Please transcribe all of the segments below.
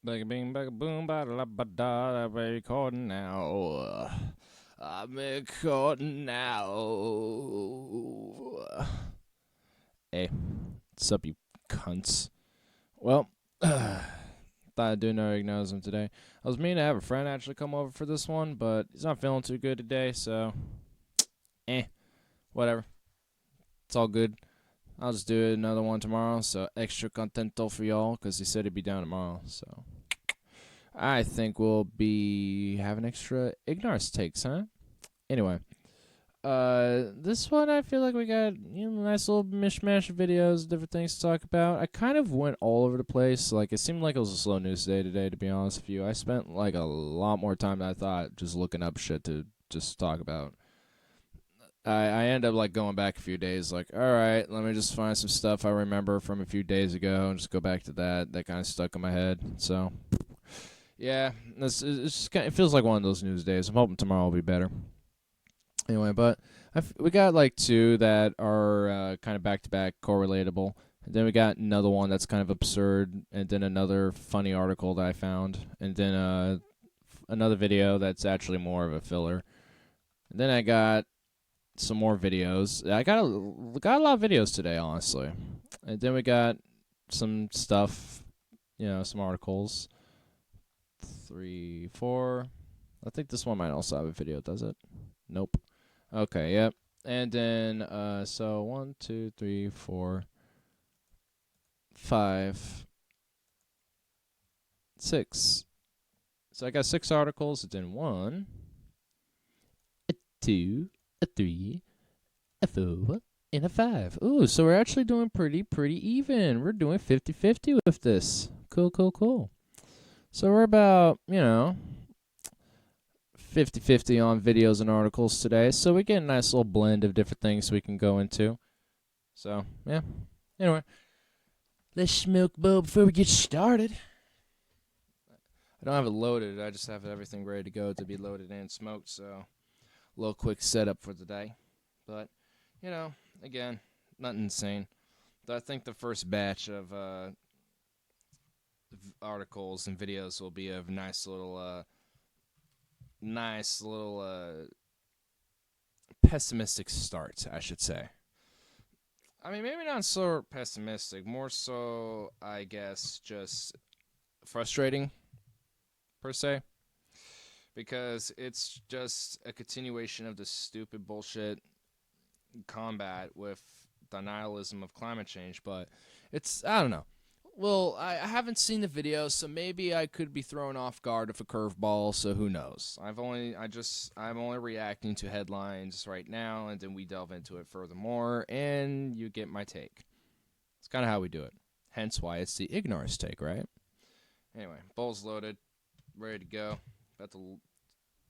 Bang bing bang boom ba da ba da. I'm recording now. I'm recording now. Hey, what's up, you cunts? Well, thought I'd do no Ignarist today. I was meaning to have a friend actually come over for this one, but he's not feeling too good today, so whatever. It's all good. I'll just do another one tomorrow, so extra contento for y'all, because he said he'd be down tomorrow, so I think we'll be having extra Ignarist takes, huh? Anyway, this one I feel like we got nice little mishmash of videos, different things to talk about. I kind of went all over the place. Like, it seemed like it was a slow news day today, to be honest with you. I spent like a lot more time than I thought just looking up shit to just talk about. I end up like going back a few days, like, all right, let me just find some stuff I remember from a few days ago and just go back to that. That kind of stuck in my head. So, yeah, it feels like one of those news days. I'm hoping tomorrow will be better. Anyway, but we got like two that are kind of back-to-back correlatable. And then we got another one that's kind of absurd, and then another funny article that I found, and then another video that's actually more of a filler. And then I got some more videos. I got a lot of videos today, honestly. And then we got some stuff, some articles. 3, 4. I think this one might also have a video, does it? Nope. Okay, yep. And then, so 1, 2, 3, 4, 5, 6. So I got 6 articles, and then 1, 2, 3, 4, and a 5. Ooh, so we're actually doing pretty even. We're doing 50-50 with this. Cool. So we're about, 50-50 on videos and articles today. So we get a nice little blend of different things we can go into. So, yeah. Anyway, let's smoke bowl before we get started. I don't have it loaded. I just have everything ready to go to be loaded and smoked. So, a little quick setup for today. But, again, nothing insane. But I think the first batch of articles and videos will be a nice little pessimistic start, I should say. I mean, maybe not so pessimistic, more so, I guess, just frustrating, per se. Because it's just a continuation of this stupid bullshit combat with the nihilism of climate change, but I don't know. Well, I haven't seen the video, so maybe I could be thrown off guard with a curveball, so who knows. I'm only reacting to headlines right now, and then we delve into it furthermore, and you get my take. It's kind of how we do it. Hence why it's the Ignarist Take, right? Anyway, bowl's loaded, ready to go. About to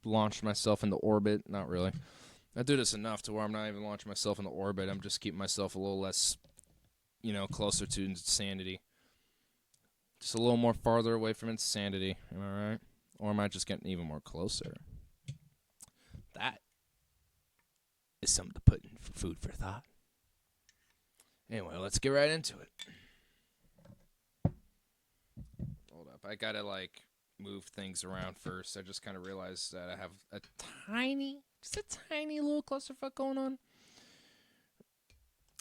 launch myself into orbit. Not really. I do this enough to where I'm not even launching myself into orbit. I'm just keeping myself a little less, closer to insanity. Just a little more farther away from insanity. Am I right? Or am I just getting even more closer? That is something to put in for food for thought. Anyway, let's get right into it. Hold up. I gotta, move things around first. I just kind of realized that I have a tiny little clusterfuck going on.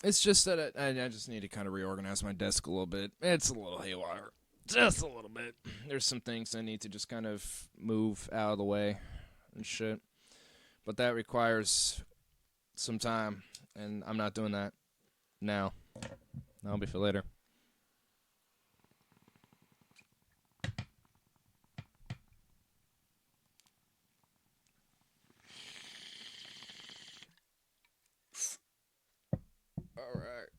It's just that I just need to kind of reorganize my desk a little bit. It's a little haywire. Just a little bit. There's some things I need to just kind of move out of the way and shit. But that requires some time, and I'm not doing that now. That'll be for later. Alright.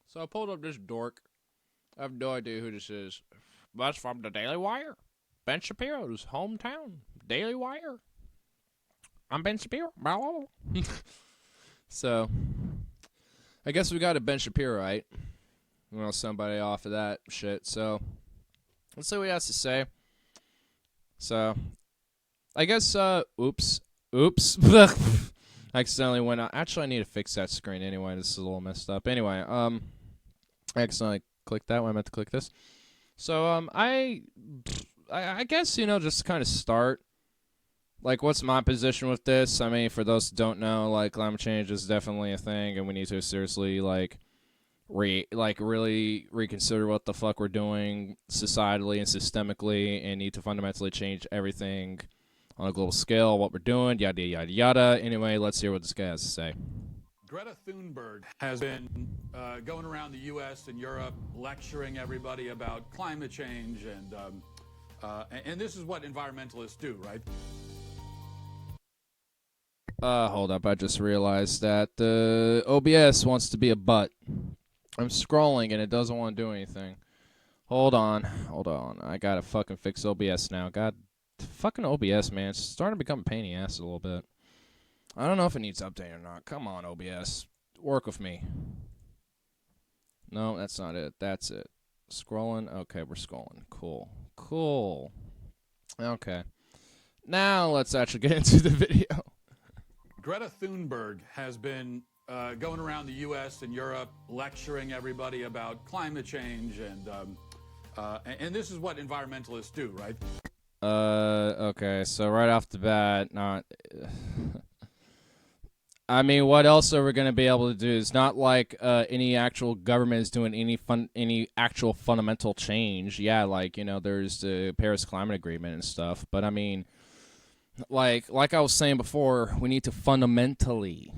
So I pulled up this dork. I have no idea who this is. That's from the Daily Wire. Ben Shapiro's hometown. Daily Wire. I'm Ben Shapiro. So, I guess we got a Ben Shapiro-ite. Somebody off of that shit. So, let's see what he has to say. So, I guess, oops. accidentally went out. Actually, I need to fix that screen anyway. This is a little messed up. Anyway, I accidentally clicked that when I meant to click this. So, I guess, just to kind of start, like, what's my position with this? I mean, for those who don't know, like, climate change is definitely a thing, and we need to seriously, like, really reconsider what the fuck we're doing societally and systemically, and need to fundamentally change everything on a global scale, what we're doing, yada, yada, yada. Anyway, let's hear what this guy has to say. Greta Thunberg has been going around the U.S. and Europe lecturing everybody about climate change, and this is what environmentalists do, right? Hold up, I just realized that the OBS wants to be a butt. I'm scrolling and it doesn't want to do anything. Hold on. I gotta fucking fix OBS now. God, fucking OBS, man. It's starting to become a pain in the ass a little bit. I don't know if it needs updating or not. Come on, OBS. Work with me. No, that's not it. That's it. Scrolling. Okay, we're scrolling. Cool. Okay. Now let's actually get into the video. Greta Thunberg has been going around the U.S. and Europe lecturing everybody about climate change, and this is what environmentalists do, right? Okay, so right off the bat, not... I mean, what else are we going to be able to do? It's not like any actual government is doing any actual fundamental change. Yeah, like, there's the Paris Climate Agreement and stuff, but I mean... Like I was saying before, we need to fundamentally,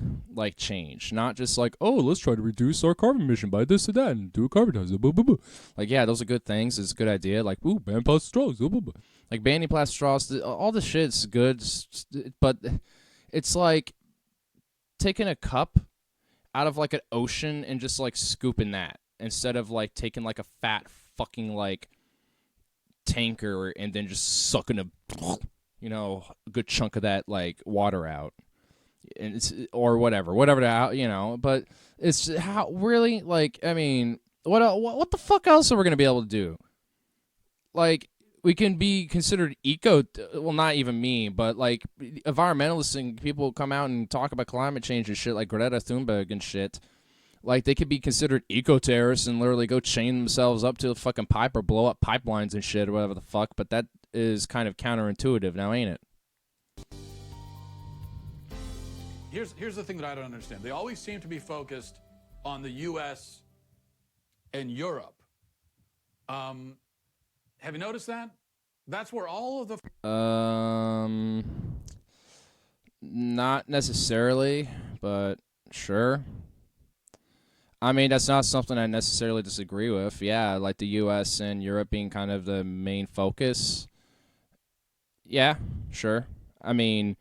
change. Not just let's try to reduce our carbon emission by this and that and do a carbon tax. Blah, blah, blah. Yeah, those are good things. It's a good idea. Ban plastic straws. Blah, blah, blah. Banning plastic straws, all this shit's good. But it's like taking a cup out of, an ocean and just, scooping that. Instead of, taking, a fat fucking, tanker and then just sucking a good chunk of that water out, and it's or whatever but it's how really I mean, what the fuck else are we gonna be able to do? We can be considered not even me, but environmentalists and people come out and talk about climate change and shit, like Greta Thunberg and shit. They could be considered eco-terrorists and literally go chain themselves up to a fucking pipe or blow up pipelines and shit or whatever the fuck, but that is kind of counterintuitive now, ain't it? Here's the thing that I don't understand. They always seem to be focused on the U.S. and Europe. Have you noticed that? That's where all of the... Not necessarily, but sure. I mean, that's not something I necessarily disagree with. Yeah, the U.S. and Europe being kind of the main focus. Yeah, sure. I mean,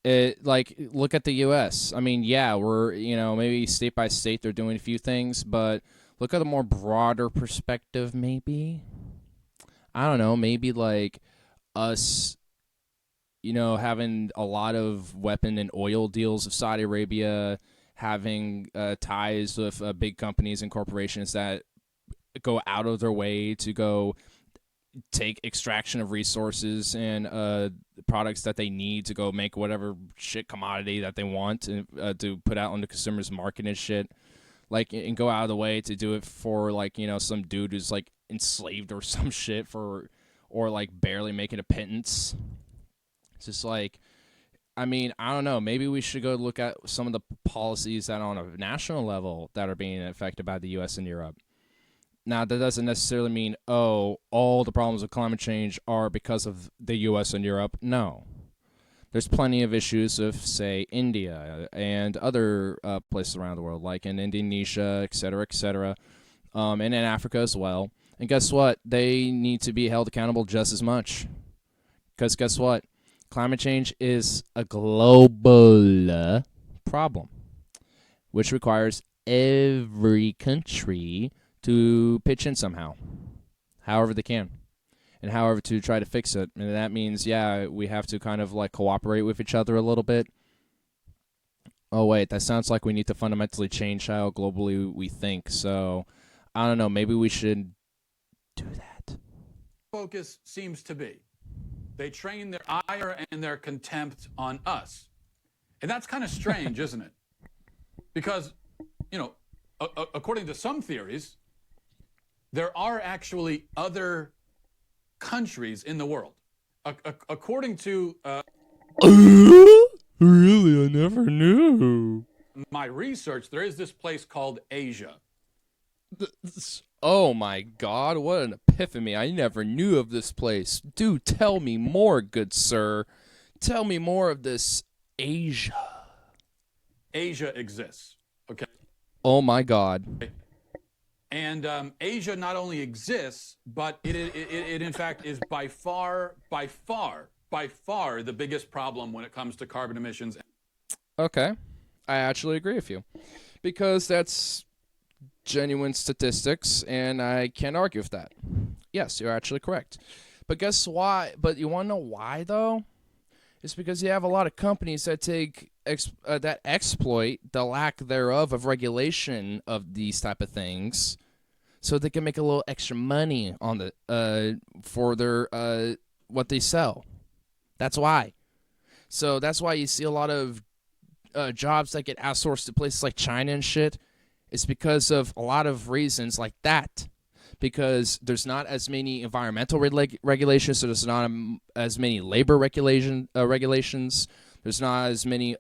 look at the U.S. I mean, yeah, we're, maybe state by state they're doing a few things, but look at a more broader perspective, maybe. I don't know, maybe us, having a lot of weapon and oil deals with Saudi Arabia, having ties with big companies and corporations that go out of their way to go take extraction of resources and products that they need to go make whatever shit commodity that they want to put out on the consumer's market and shit. And go out of the way to do it for some dude who's enslaved or some shit or barely making a pittance. It's just I mean, I don't know. Maybe we should go look at some of the policies that on a national level that are being affected by the U.S. and Europe. Now, that doesn't necessarily mean, all the problems with climate change are because of the U.S. and Europe. No. There's plenty of issues with, say, India and other places around the world, like in Indonesia, et cetera, and in Africa as well. And guess what? They need to be held accountable just as much. Because guess what? Climate change is a global problem, which requires every country to pitch in somehow, however they can, and however to try to fix it. And that means, yeah, we have to kind of cooperate with each other a little bit. Oh, wait, that sounds like we need to fundamentally change how globally we think. So, I don't know, maybe we should do that. Focus seems to be. They train their ire and their contempt on us. And that's kind of strange, isn't it? Because, according to some theories, there are actually other countries in the world. According to Really, I never knew. my research, there is this place called Asia. Oh my God, what an epiphany. I never knew of this place. Do tell me more, good sir. Tell me more of this Asia. Asia exists, okay? Oh my God. And Asia not only exists, but it in fact is by far the biggest problem when it comes to carbon emissions. Okay. I actually agree with you. Because that's genuine statistics, and I can't argue with that. Yes, you're actually correct. But guess why? But you want to know why, though? It's because you have a lot of companies that that exploit the lack thereof of regulation of these type of things, so they can make a little extra money on the for their what they sell. That's why. So that's why you see a lot of jobs that get outsourced to places like China and shit. It's because of a lot of reasons like that. Because there's not as many environmental regulations, so there's not as many labor regulations. There's not as many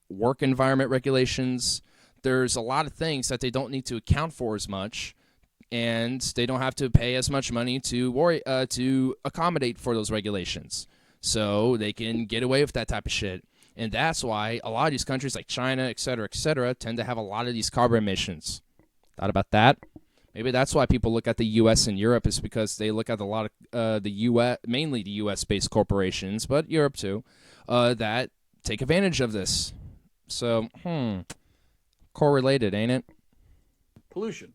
work environment regulations. There's a lot of things that they don't need to account for as much, and they don't have to pay as much money to accommodate for those regulations. So they can get away with that type of shit. And that's why a lot of these countries like China, et cetera, tend to have a lot of these carbon emissions. Thought about that? Maybe that's why people look at the U.S. and Europe, is because they look at a lot of the U.S., mainly the U.S.-based corporations, but Europe too, that take advantage of this. So, correlated, ain't it? Pollution.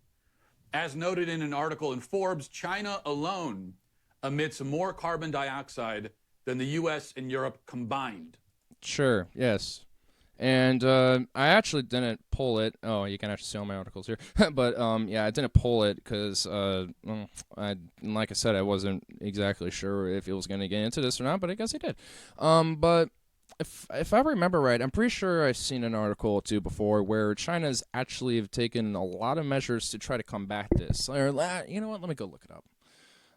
As noted in an article in Forbes, China alone emits more carbon dioxide than the U.S. and Europe combined. Sure, yes. And I actually didn't pull it. Oh, you can actually see all my articles here. But yeah, I didn't pull it because, like I said, I wasn't exactly sure if it was going to get into this or not. But I guess I did. But if I remember right, I'm pretty sure I've seen an article or two before where China's actually have taken a lot of measures to try to combat this. Or, you know what? Let me go look it up.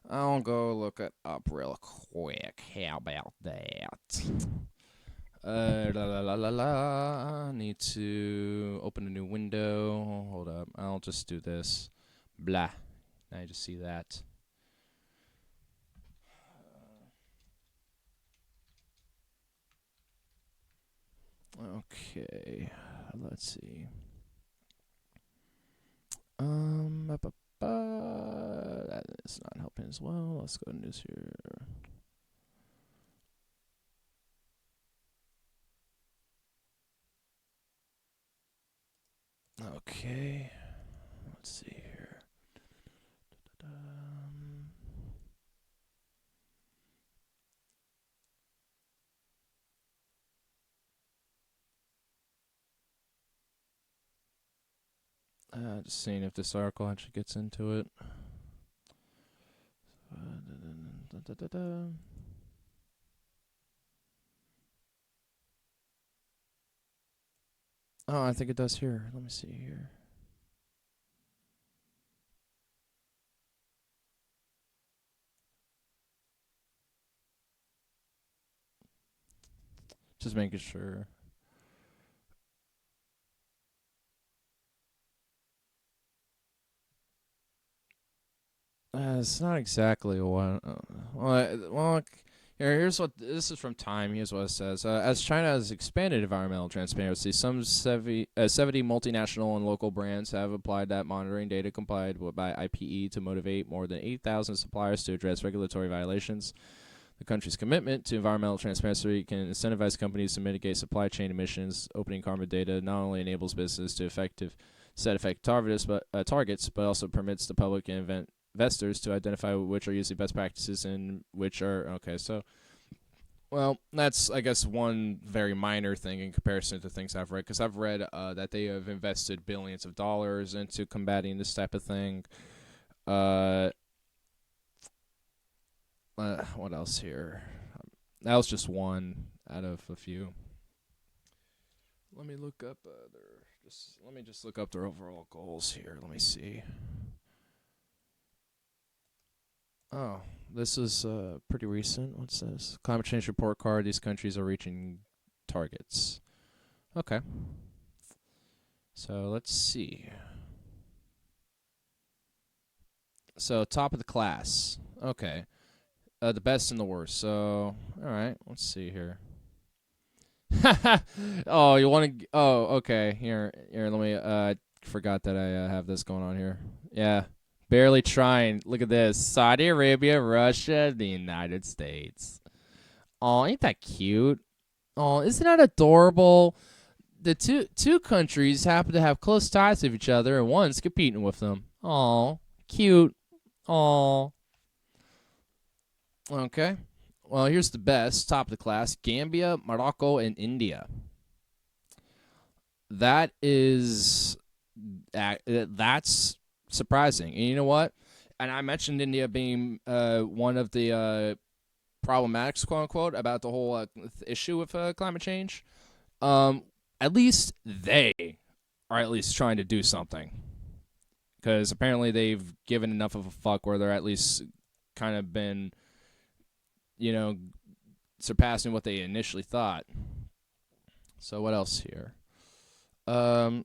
I'll go look it up real quick. How about that? Need to open a new window. Hold up. I'll just do this. Blah. Now you just see that. Okay. Let's see. That is not helping as well. Let's go into this here. Okay, let's see here. Just seeing if this article actually gets into it. Oh, I think it does here. Let me see here. Just making sure. It's not exactly what. Here's what this is from Time. Here's what it says: as China has expanded environmental transparency, some 70 multinational and local brands have applied that monitoring data complied by IPE to motivate more than 8,000 suppliers to address regulatory violations. The country's commitment to environmental transparency can incentivize companies to mitigate supply chain emissions. Opening carbon data not only enables business to set effective targets, but also permits the public and investors to identify which are usually best practices and which are okay. So, well, that's I guess one very minor thing in comparison to things I've read, because I've read that they have invested billions of dollars into combating this type of thing. What else here? That was just one out of a few. Let me look up let me just look up their overall goals here. Let me see. Oh, this is pretty recent. What's this? Climate change report card. These countries are reaching targets. Okay. So let's see. So top of the class. Okay. The best and the worst. So, all right. Let's see here. Oh, you want to? Oh, okay. Here. Let me. Forgot that I have this going on here. Yeah. Barely trying. Look at this. Saudi Arabia, Russia, the United States. Oh, ain't that cute? Oh, isn't that adorable? The two countries happen to have close ties with each other, and one's competing with them. Oh, cute. Oh. Okay. Well, here's the best, top of the class: Gambia, Morocco, and India. That's surprising. And you know what? And I mentioned India being one of the problematics, quote unquote, about the whole issue with climate change. At least they are at least trying to do something, because apparently they've given enough of a fuck where they're at least kind of been, surpassing what they initially thought. So what else here? A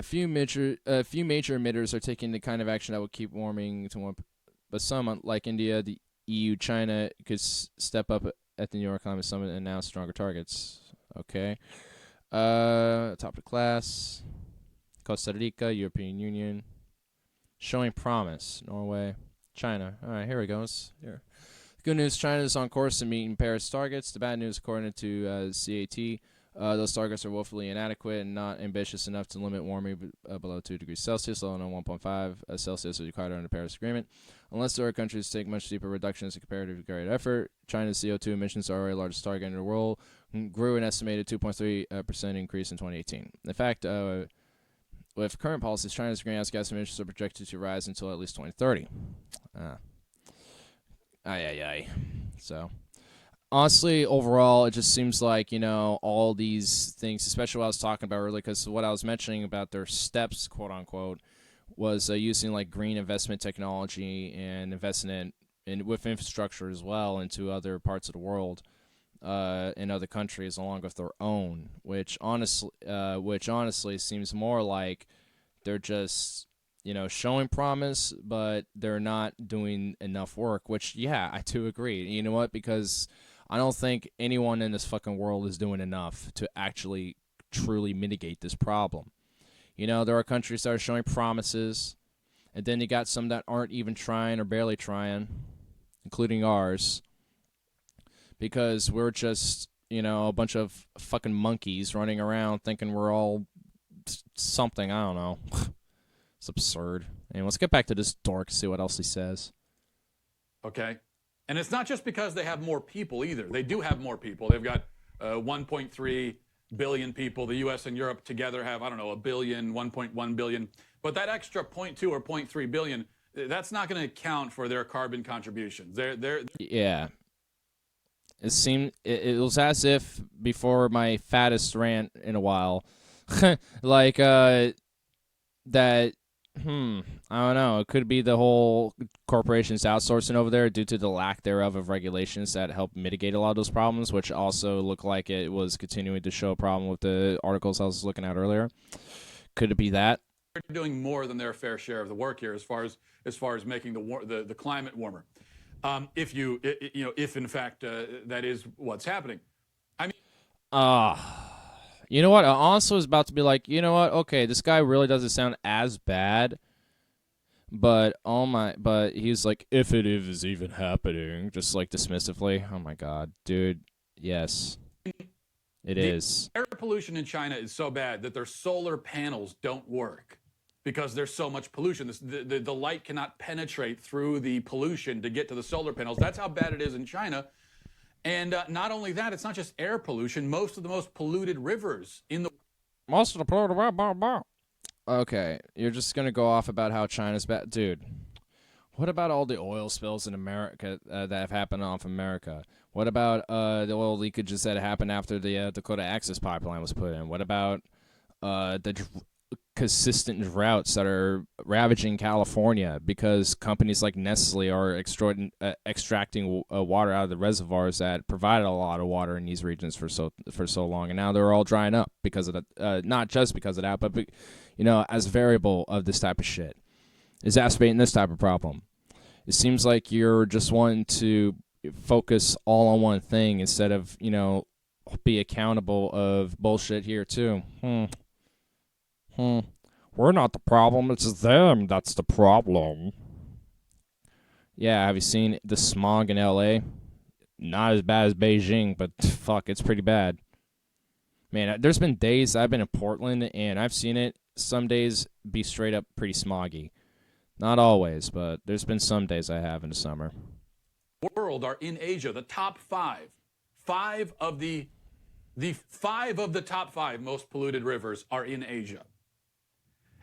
few major emitters are taking the kind of action that will keep warming to one, but some, like India, the EU, China, could step up at the New York Climate Summit and announce stronger targets. Okay. Top of the class: Costa Rica, European Union, showing promise. Norway, China. All right, here we go. Here. Good news: China is on course to meet Paris targets. The bad news, according to CAT, those targets are woefully inadequate and not ambitious enough to limit warming below 2 degrees Celsius, lower than 1.5 Celsius is required under the Paris Agreement. Unless there are countries take much deeper reductions in comparatively great effort, China's CO2 emissions are already the largest target in the world, grew an estimated 2.3% increase in 2018. In fact, with current policies, China's greenhouse gas emissions are projected to rise until at least 2030. So, honestly, overall, it just seems like, all these things, especially what I was talking about earlier, because what I was mentioning about their steps, quote unquote, was using like green investment technology and investing in with infrastructure as well into other parts of the world, in other countries along with their own, which honestly seems more like they're just showing promise, but they're not doing enough work, which, yeah, I do agree. You know what? Because I don't think anyone in this fucking world is doing enough to actually truly mitigate this problem. There are countries that are showing promises, and then you got some that aren't even trying or barely trying, including ours, because we're just, a bunch of fucking monkeys running around thinking we're all something. I don't know. It's absurd. And let's get back to this dork, see what else he says. Okay. And it's not just because they have more people either. They do have more people. They've got 1.3 billion people. The U.S. and Europe together have, a billion, 1.1 billion. But that extra 0.2 or 0.3 billion, that's not going to account for their carbon contributions. Yeah. It was as if before my fattest rant in a while, like that. I don't know. It could be the whole corporations outsourcing over there due to the lack thereof of regulations that help mitigate a lot of those problems, which also look like it was continuing to show a problem with the articles I was looking at earlier. Could it be that? They're doing more than their fair share of the work here as far as making the climate warmer. If in fact that is what's happening. I mean, you know what? I also was about to be like, you know what? Okay, this guy really doesn't sound as bad, but he's like, if it is even happening, just like dismissively. Oh my god, dude. Yes, it is. Air pollution in China is so bad that their solar panels don't work because there's so much pollution. The light cannot penetrate through the pollution to get to the solar panels. That's how bad it is in China. And not only that, it's not just air pollution. Most of the most polluted rivers in the... Okay, you're just going to go off about how China's bad. Dude, What about all the oil spills in America that have happened off America? What about the oil leakages that happened after the Dakota Access Pipeline was put in? What about the consistent droughts that are ravaging California because companies like Nestle are extracting water out of the reservoirs that provided a lot of water in these regions for so long, and now they're all drying up because of that. Not just because of that, but as a variable of this type of shit, exacerbating this type of problem. It seems like you're just wanting to focus all on one thing instead of be accountable of bullshit here too. We're not the problem, it's them that's the problem. Yeah, have you seen the smog in LA? Not as bad as Beijing, but fuck, it's pretty bad. Man, there's been days I've been in Portland and I've seen it some days be straight up pretty smoggy. Not always, but there's been some days I have in the summer. World are in Asia, the top five. Five of the top five most polluted rivers are in Asia.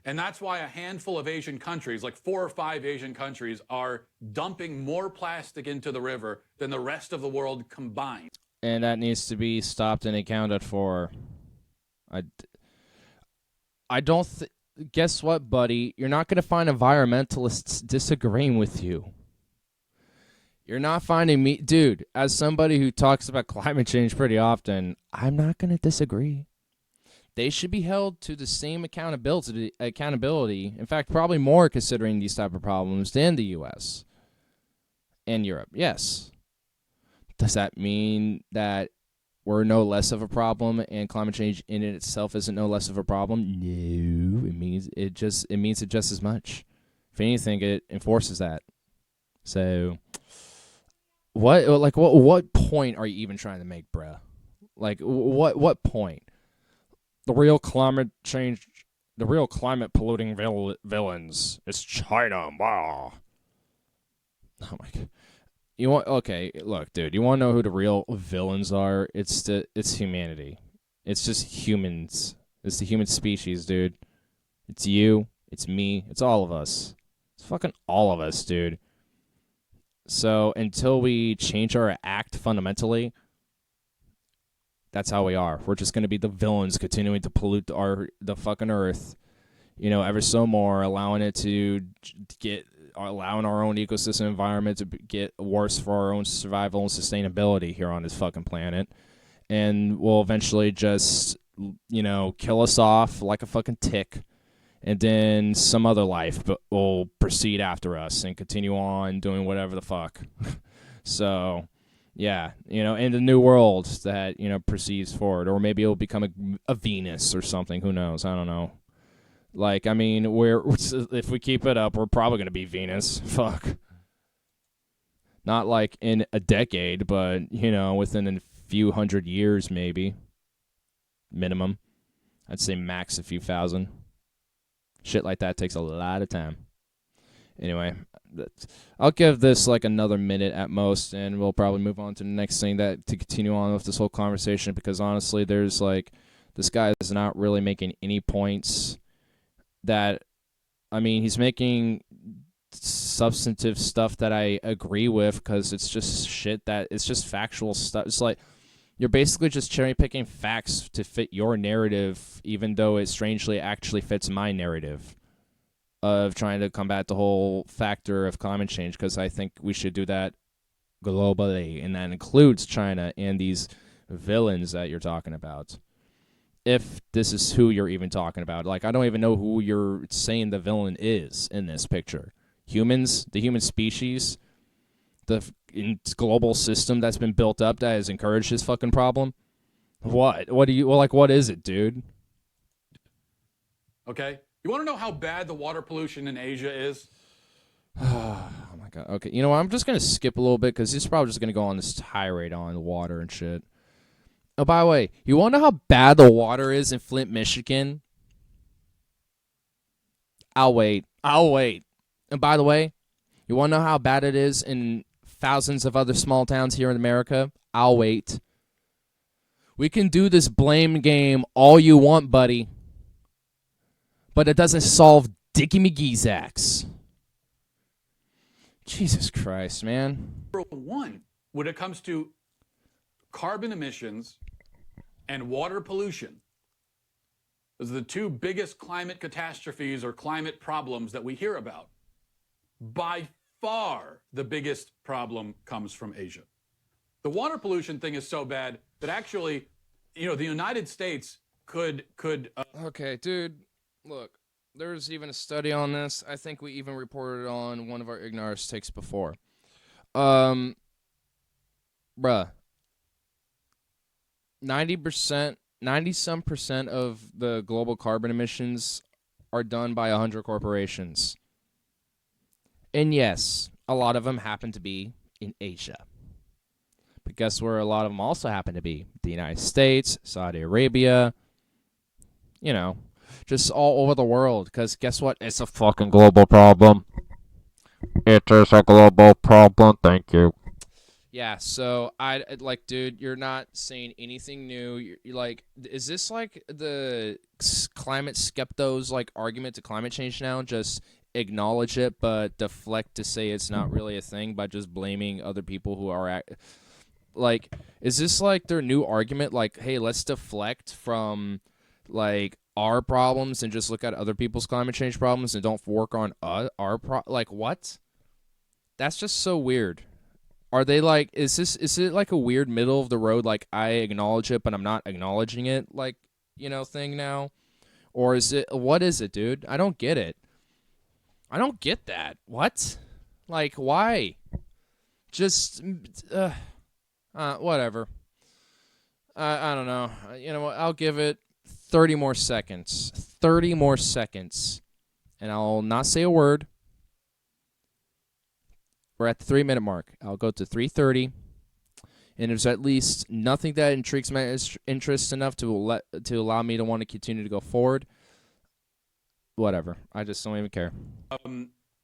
And that's why a handful of Asian countries, like 4 or 5 Asian countries, are dumping more plastic into the river than the rest of the world combined. And that needs to be stopped and accounted for. I don't guess what, buddy? You're not going to find environmentalists disagreeing with you. You're not finding me... Dude, as somebody who talks about climate change pretty often, I'm not going to disagree. They should be held to the same accountability. In fact, probably more considering these type of problems than the U.S. and Europe. Yes. Does that mean that we're no less of a problem and climate change in it itself isn't no less of a problem? No. It means it just as much. If anything, it enforces that. So, what point are you even trying to make, bruh? Like, what point? The real climate polluting villains is China. Wow. Oh my god. Look, dude, you want to know who the real villains are? It's humanity. It's just humans. It's the human species, dude. It's you, it's me, it's all of us. It's fucking all of us, dude. So until we change our act fundamentally, that's how we are. We're just going to be the villains continuing to pollute the fucking earth, ever so more, allowing our own ecosystem environment to get worse for our own survival and sustainability here on this fucking planet. And we'll eventually just, kill us off like a fucking tick. And then some other life will proceed after us and continue on doing whatever the fuck. So... yeah, in the new world that, proceeds forward. Or maybe it'll become a Venus or something. Who knows? I don't know. Like, I mean, if we keep it up, we're probably going to be Venus. Fuck. Not like in a decade, but, within a few hundred years, maybe. Minimum. I'd say max a few thousand. Shit like that takes a lot of time. Anyway, I'll give this like another minute at most, and we'll probably move on to the next thing to continue on with this whole conversation, because honestly, there's like, this guy is not really making any points that, I mean, he's making substantive stuff that I agree with, because it's just shit it's just factual stuff. It's like, you're basically just cherry picking facts to fit your narrative, even though it strangely actually fits my narrative of trying to combat the whole factor of climate change, because I think we should do that globally, and that includes China and these villains that you're talking about. If this is who you're even talking about. Like, I don't even know who you're saying the villain is in this picture. Humans, the human species, the global system that's been built up that has encouraged this fucking problem? What is it, dude? Okay? You want to know how bad the water pollution in Asia is? Oh my god. Okay, you know what? I'm just going to skip a little bit, because he's probably just going to go on this tirade on water and shit. Oh, by the way, you want to know how bad the water is in Flint, Michigan? I'll wait. And by the way, you want to know how bad it is in thousands of other small towns here in America? I'll wait. We can do this blame game all you want, buddy, but it doesn't solve Dickie McGee's axe. Jesus Christ, man. Number one, when it comes to carbon emissions and water pollution, those are the two biggest climate catastrophes or climate problems that we hear about. By far, the biggest problem comes from Asia. The water pollution thing is so bad that actually, the United States could. Okay, dude, look, there's even a study on this. I think we even reported on one of our Ignarist takes before. Bruh, 90-some percent of the global carbon emissions are done by 100 corporations. And yes, a lot of them happen to be in Asia. But guess where a lot of them also happen to be? The United States, Saudi Arabia, just all over the world. Because guess what? It's a fucking global problem. It is a global problem. Thank you. Yeah, so dude, you're not saying anything new. You're like, is this like the climate skeptos argument to climate change now? Just acknowledge it, but deflect to say it's not really a thing by just blaming other people who are is this their new argument? Hey, let's deflect from our problems and just look at other people's climate change problems and don't work on our what? That's just so weird. Are they is it a weird middle of the road I acknowledge it but I'm not acknowledging it thing now? Or is it, what is it, dude? I don't get it. I don't get that. What? Why? Just whatever. I don't know. You know what? I'll give it 30 more seconds. 30 more seconds. And I'll not say a word. We're at the 3-minute mark. I'll go to 3:30. And there's at least nothing that intrigues my interest enough to allow me to want to continue to go forward. Whatever. I just don't even care.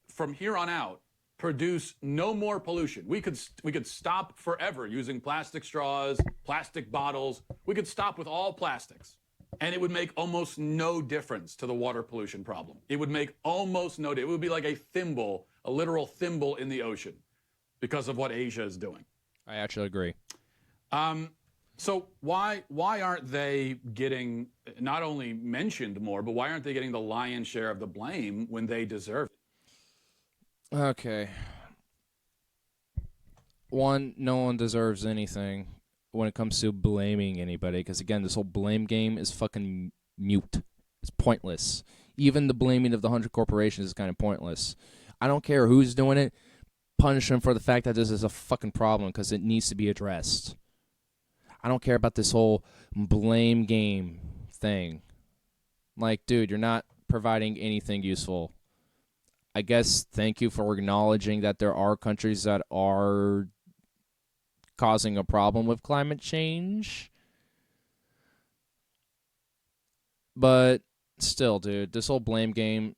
From here on out, produce no more pollution. We could stop forever using plastic straws, plastic bottles. We could stop with all plastics. And it would make almost no difference to the water pollution problem. It would make almost no difference. It would be like a thimble, a literal thimble in the ocean because of what Asia is doing. I actually agree. So why aren't they getting not only mentioned more, but why aren't they getting the lion's share of the blame when they deserve it? Okay. One, no one deserves anything when it comes to blaming anybody, because again, this whole blame game is fucking mute. It's pointless. Even the blaming of the 100 corporations is kind of pointless. I don't care who's doing it. Punish them for the fact that this is a fucking problem because it needs to be addressed. I don't care about this whole blame game thing. Dude, you're not providing anything useful. I guess thank you for acknowledging that there are countries that are causing a problem with climate change. But still, dude, this whole blame game,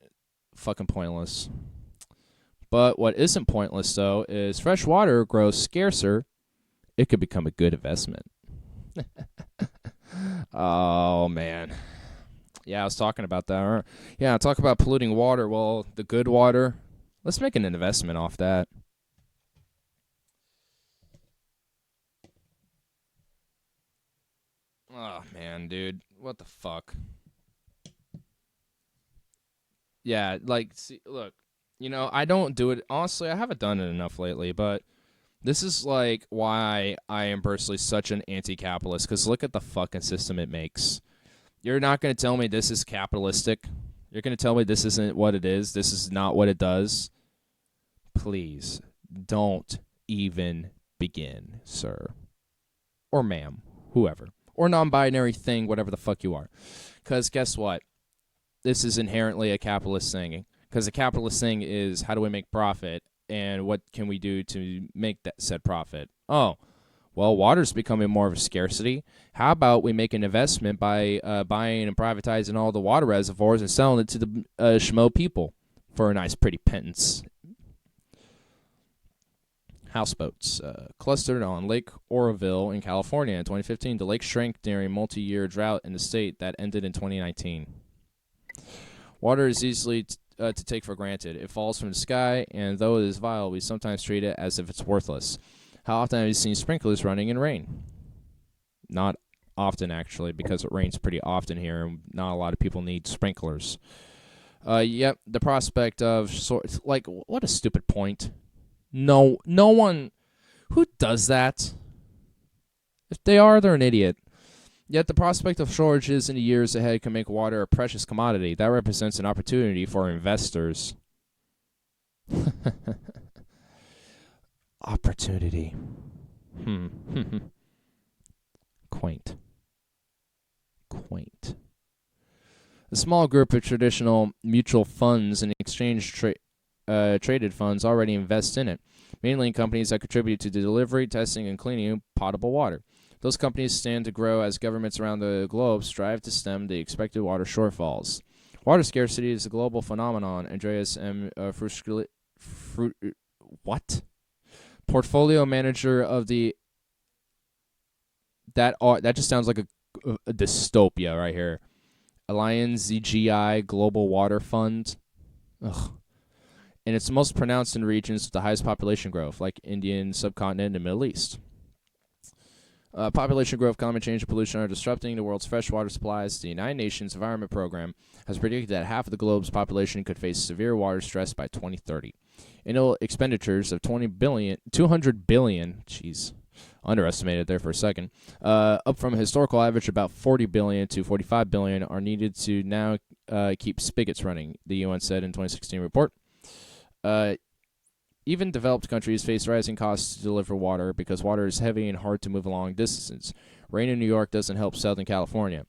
fucking pointless. But what isn't pointless, though, is fresh water grows scarcer. It could become a good investment. Oh, man. Yeah, I was talking about that. Yeah, talk about polluting water. Well, the good water, let's make an investment off that. Oh, man, dude. What the fuck? Yeah, see, look. I don't do it. Honestly, I haven't done it enough lately, but this is why I am personally such an anti-capitalist, because look at the fucking system it makes. You're not going to tell me this is capitalistic. You're going to tell me this isn't what it is. This is not what it does. Please, don't even begin, sir. Or ma'am, whoever. Or non-binary thing, whatever the fuck you are. Because guess what? This is inherently a capitalist thing. Because the capitalist thing is, how do we make profit, and what can we do to make that said profit? Oh, well, water's becoming more of a scarcity. How about we make an investment by buying and privatizing all the water reservoirs and selling it to the schmo people for a nice, pretty pittance? Houseboats clustered on Lake Oroville in California in 2015. The lake shrank during a multi-year drought in the state that ended in 2019. Water is easily to take for granted. It falls from the sky, and though it is vile, we sometimes treat it as if it's worthless. How often have you seen sprinklers running in rain? Not often, actually, because it rains pretty often here, and not a lot of people need sprinklers. Yep, the prospect of like, what a stupid point. No one who does that. If they are, they're an idiot. Yet the prospect of shortages in the years ahead can make water a precious commodity. That represents an opportunity for investors. Opportunity. Quaint. A small group of traditional mutual funds and exchange traded funds already invest in it, mainly in companies that contribute to the delivery, testing, and cleaning of potable water. Those companies stand to grow as governments around the globe strive to stem the expected water shortfalls. Water scarcity is a global phenomenon. Andreas M. Portfolio manager of the that just sounds like a dystopia right here. Allianz ZGI Global Water Fund. Ugh. And it's most pronounced in regions with the highest population growth, like Indian subcontinent and Middle East. Population growth, climate change, and pollution are disrupting the world's freshwater supplies. The United Nations Environment Program has predicted that half of the globe's population could face severe water stress by 2030. Annual expenditures of 200 billion, jeez, underestimated there for a second, up from a historical average about 40 billion to 45 billion are needed to now keep spigots running, the UN said in 2016 report. Even developed countries face rising costs to deliver water because water is heavy and hard to move long distances. Rain in New York doesn't help Southern California.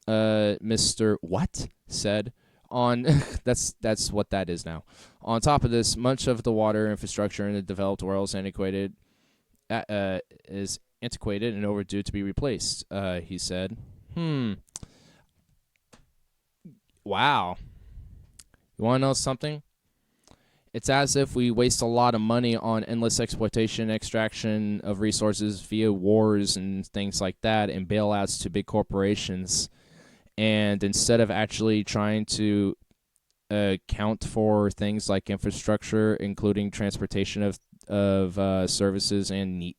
Mr. What said on that's what that is now. On top of this, much of the water infrastructure in the developed world is antiquated and overdue to be replaced. He said. Wow. You want to know something? It's as if we waste a lot of money on endless exploitation, extraction of resources via wars and things like that, and bailouts to big corporations. And instead of actually trying to account for things like infrastructure, including transportation of services and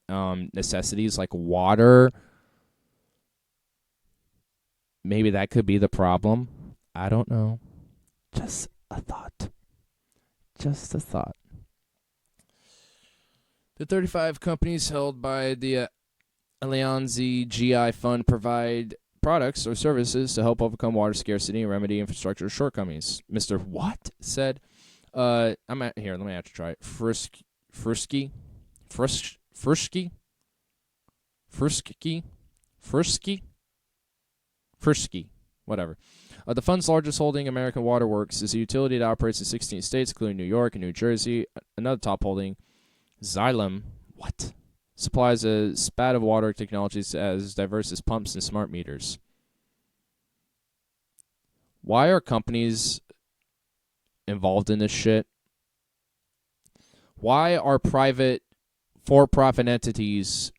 necessities like water, maybe that could be the problem. I don't know. Just a thought. Just a thought. The 35 companies held by the Allianz GI Fund provide products or services to help overcome water scarcity and remedy infrastructure shortcomings. Mr. What said, let me have to try it. Frisky, whatever. The fund's largest holding, American Water Works, is a utility that operates in 16 states, including New York and New Jersey. Another top holding, Xylem, supplies a spat of water technologies as diverse as pumps and smart meters. Why are companies involved in this shit? Why are private for-profit entities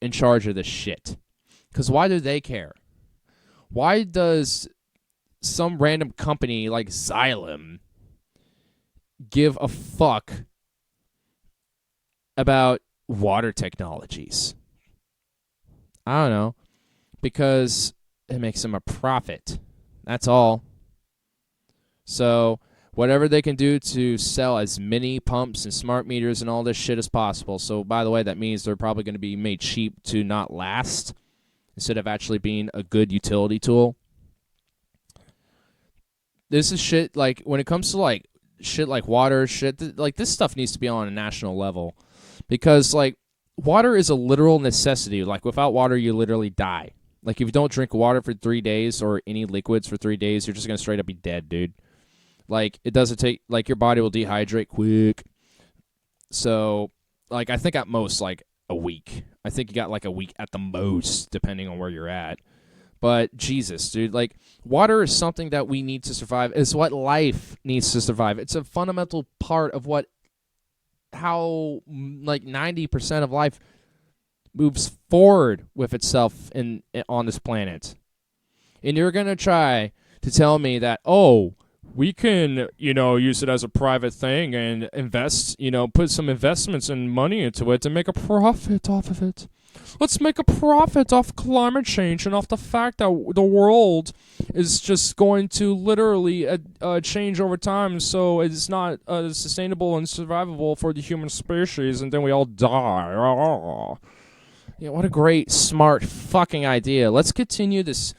in charge of this shit? Because why do they care? Why does some random company like Xylem give a fuck about water technologies? I don't know. Because it makes them a profit. That's all. So whatever they can do to sell as many pumps and smart meters and all this shit as possible. So, by the way, that means they're probably going to be made cheap to not last, instead of actually being a good utility tool. This is shit, like, when it comes to, like, shit like water, like, this stuff needs to be on a national level. Because, like, water is a literal necessity. Like, without water, you literally die. Like, if you don't drink water for 3 days or any liquids for 3 days, you're just going to straight up be dead, dude. Like, it doesn't take, like, your body will dehydrate quick. So, like, I think at most, like, a week. I think you got like a week at the most, depending on where you're at. But Jesus, dude, like, water is something that we need to survive. It's what life needs to survive. It's a fundamental part of how like 90% of life moves forward with itself on this planet. And you're gonna try to tell me that, oh, we can, use it as a private thing and invest, put some investments and money into it to make a profit off of it. Let's make a profit off climate change and off the fact that the world is just going to literally change over time, so it's not sustainable and survivable for the human species, and then we all die. Yeah, what a great, smart fucking idea. Let's continue this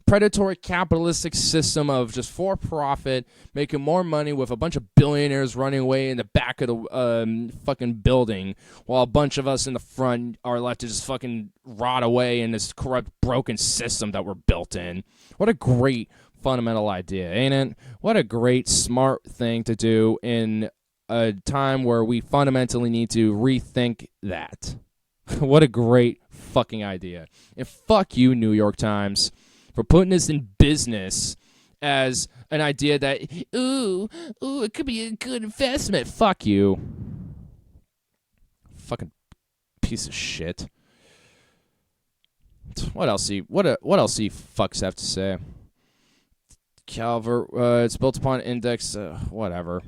predatory capitalistic system of just for profit, making more money with a bunch of billionaires running away in the back of the fucking building, while a bunch of us in the front are left to just fucking rot away in this corrupt, broken system that we're built in. What a great fundamental idea, ain't it? What a great, smart thing to do in a time where we fundamentally need to rethink that. What a great fucking idea. And fuck you, New York Times, for putting this in business as an idea that, ooh, it could be a good investment. Fuck you. Fucking piece of shit. What else do you fucks have to say? It's built upon index, whatever.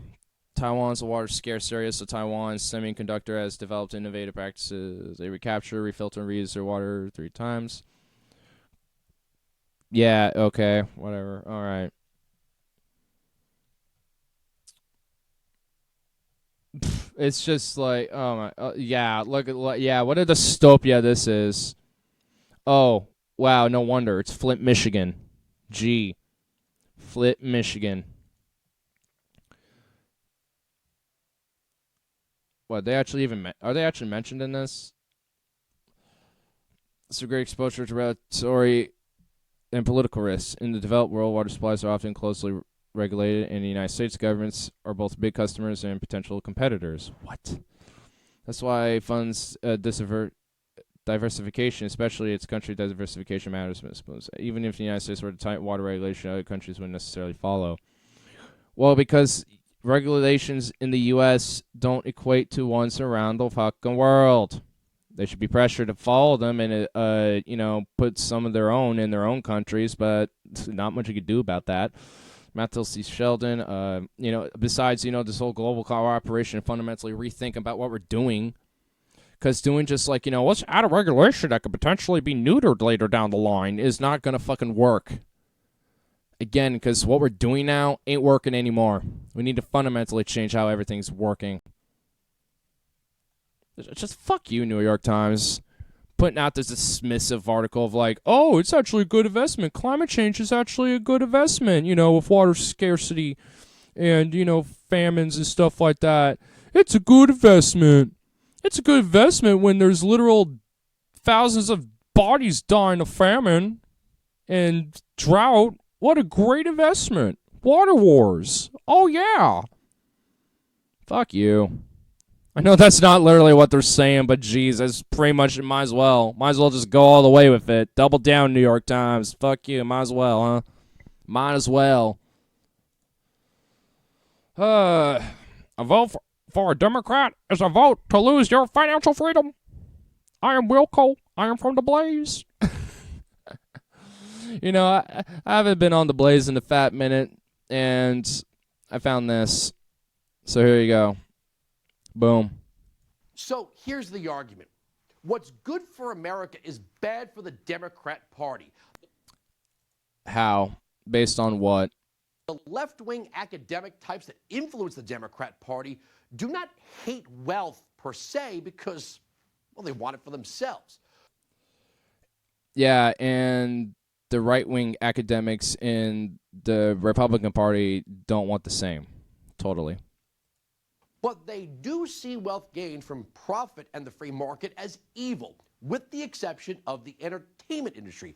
Taiwan's a water scarce area, so Taiwan's semiconductor has developed innovative practices. They recapture, refilter, and reuse their water 3 times. Yeah, okay, whatever. All right. It's just like, oh my, yeah, look at, yeah, what a dystopia this is. Oh, wow, no wonder. It's Flint, Michigan. Gee. Flint, Michigan. What, they actually are they actually mentioned in this? It's a great exposure to regulatory and political risks. In the developed world, water supplies are often closely regulated, and the United States governments are both big customers and potential competitors. What? That's why funds diversification, especially its country diversification, matters. Even if the United States were to tighten water regulation, other countries wouldn't necessarily follow. Well, because regulations in the U.S. don't equate to ones around the fucking world. They should be pressured to follow them and, put some of their own in their own countries, but not much you could do about that. Matthew C. Sheldon, besides, this whole global cooperation, fundamentally rethink about what we're doing. Because doing just like, let's add a regulation that could potentially be neutered later down the line is not going to fucking work. Again, because what we're doing now ain't working anymore. We need to fundamentally change how everything's working. Just fuck you, New York Times. Putting out this dismissive article of like, oh, it's actually a good investment. Climate change is actually a good investment, with water scarcity and, famines and stuff like that. It's a good investment. It's a good investment when there's literal thousands of bodies dying of famine and drought. What a great investment. Water wars. Oh, yeah. Fuck you. I know that's not literally what they're saying, but geez, that's pretty much, it might as well. Might as well just go all the way with it. Double down, New York Times. Fuck you. Might as well, huh? Might as well. A vote for a Democrat is a vote to lose your financial freedom. I am Wilco. I am from the Blaze. I haven't been on the Blaze in a fat minute, and I found this. So here you go. Boom. So here's the argument. What's good for America is bad for the Democrat Party. How? Based on what? The left-wing academic types that influence the Democrat Party do not hate wealth per se because, well, they want it for themselves. Yeah, and the right-wing academics in the Republican Party don't want the same. Totally. But they do see wealth gained from profit and the free market as evil, with the exception of the entertainment industry.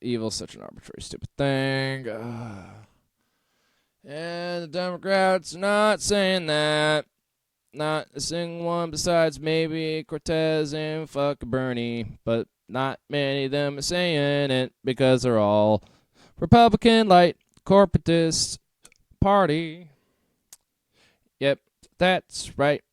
Evil's such an arbitrary, stupid thing. And the Democrats not saying that. Not a single one besides maybe Cortez and fuck Bernie. But not many of them are saying it because they're all Republican, light, corporatist party. Yep, that's right.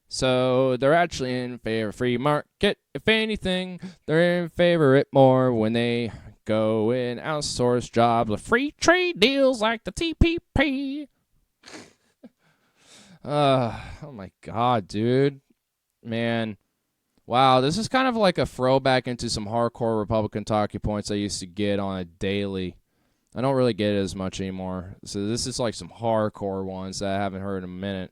So they're actually in favor of free market. If anything, they're in favor of it more when they Go and outsource jobs with free trade deals like the TPP. Oh my God, dude. Man. Wow, this is kind of like a throwback into some hardcore Republican talking points I used to get on a daily. I don't really get it as much anymore. So this is like some hardcore ones that I haven't heard in a minute.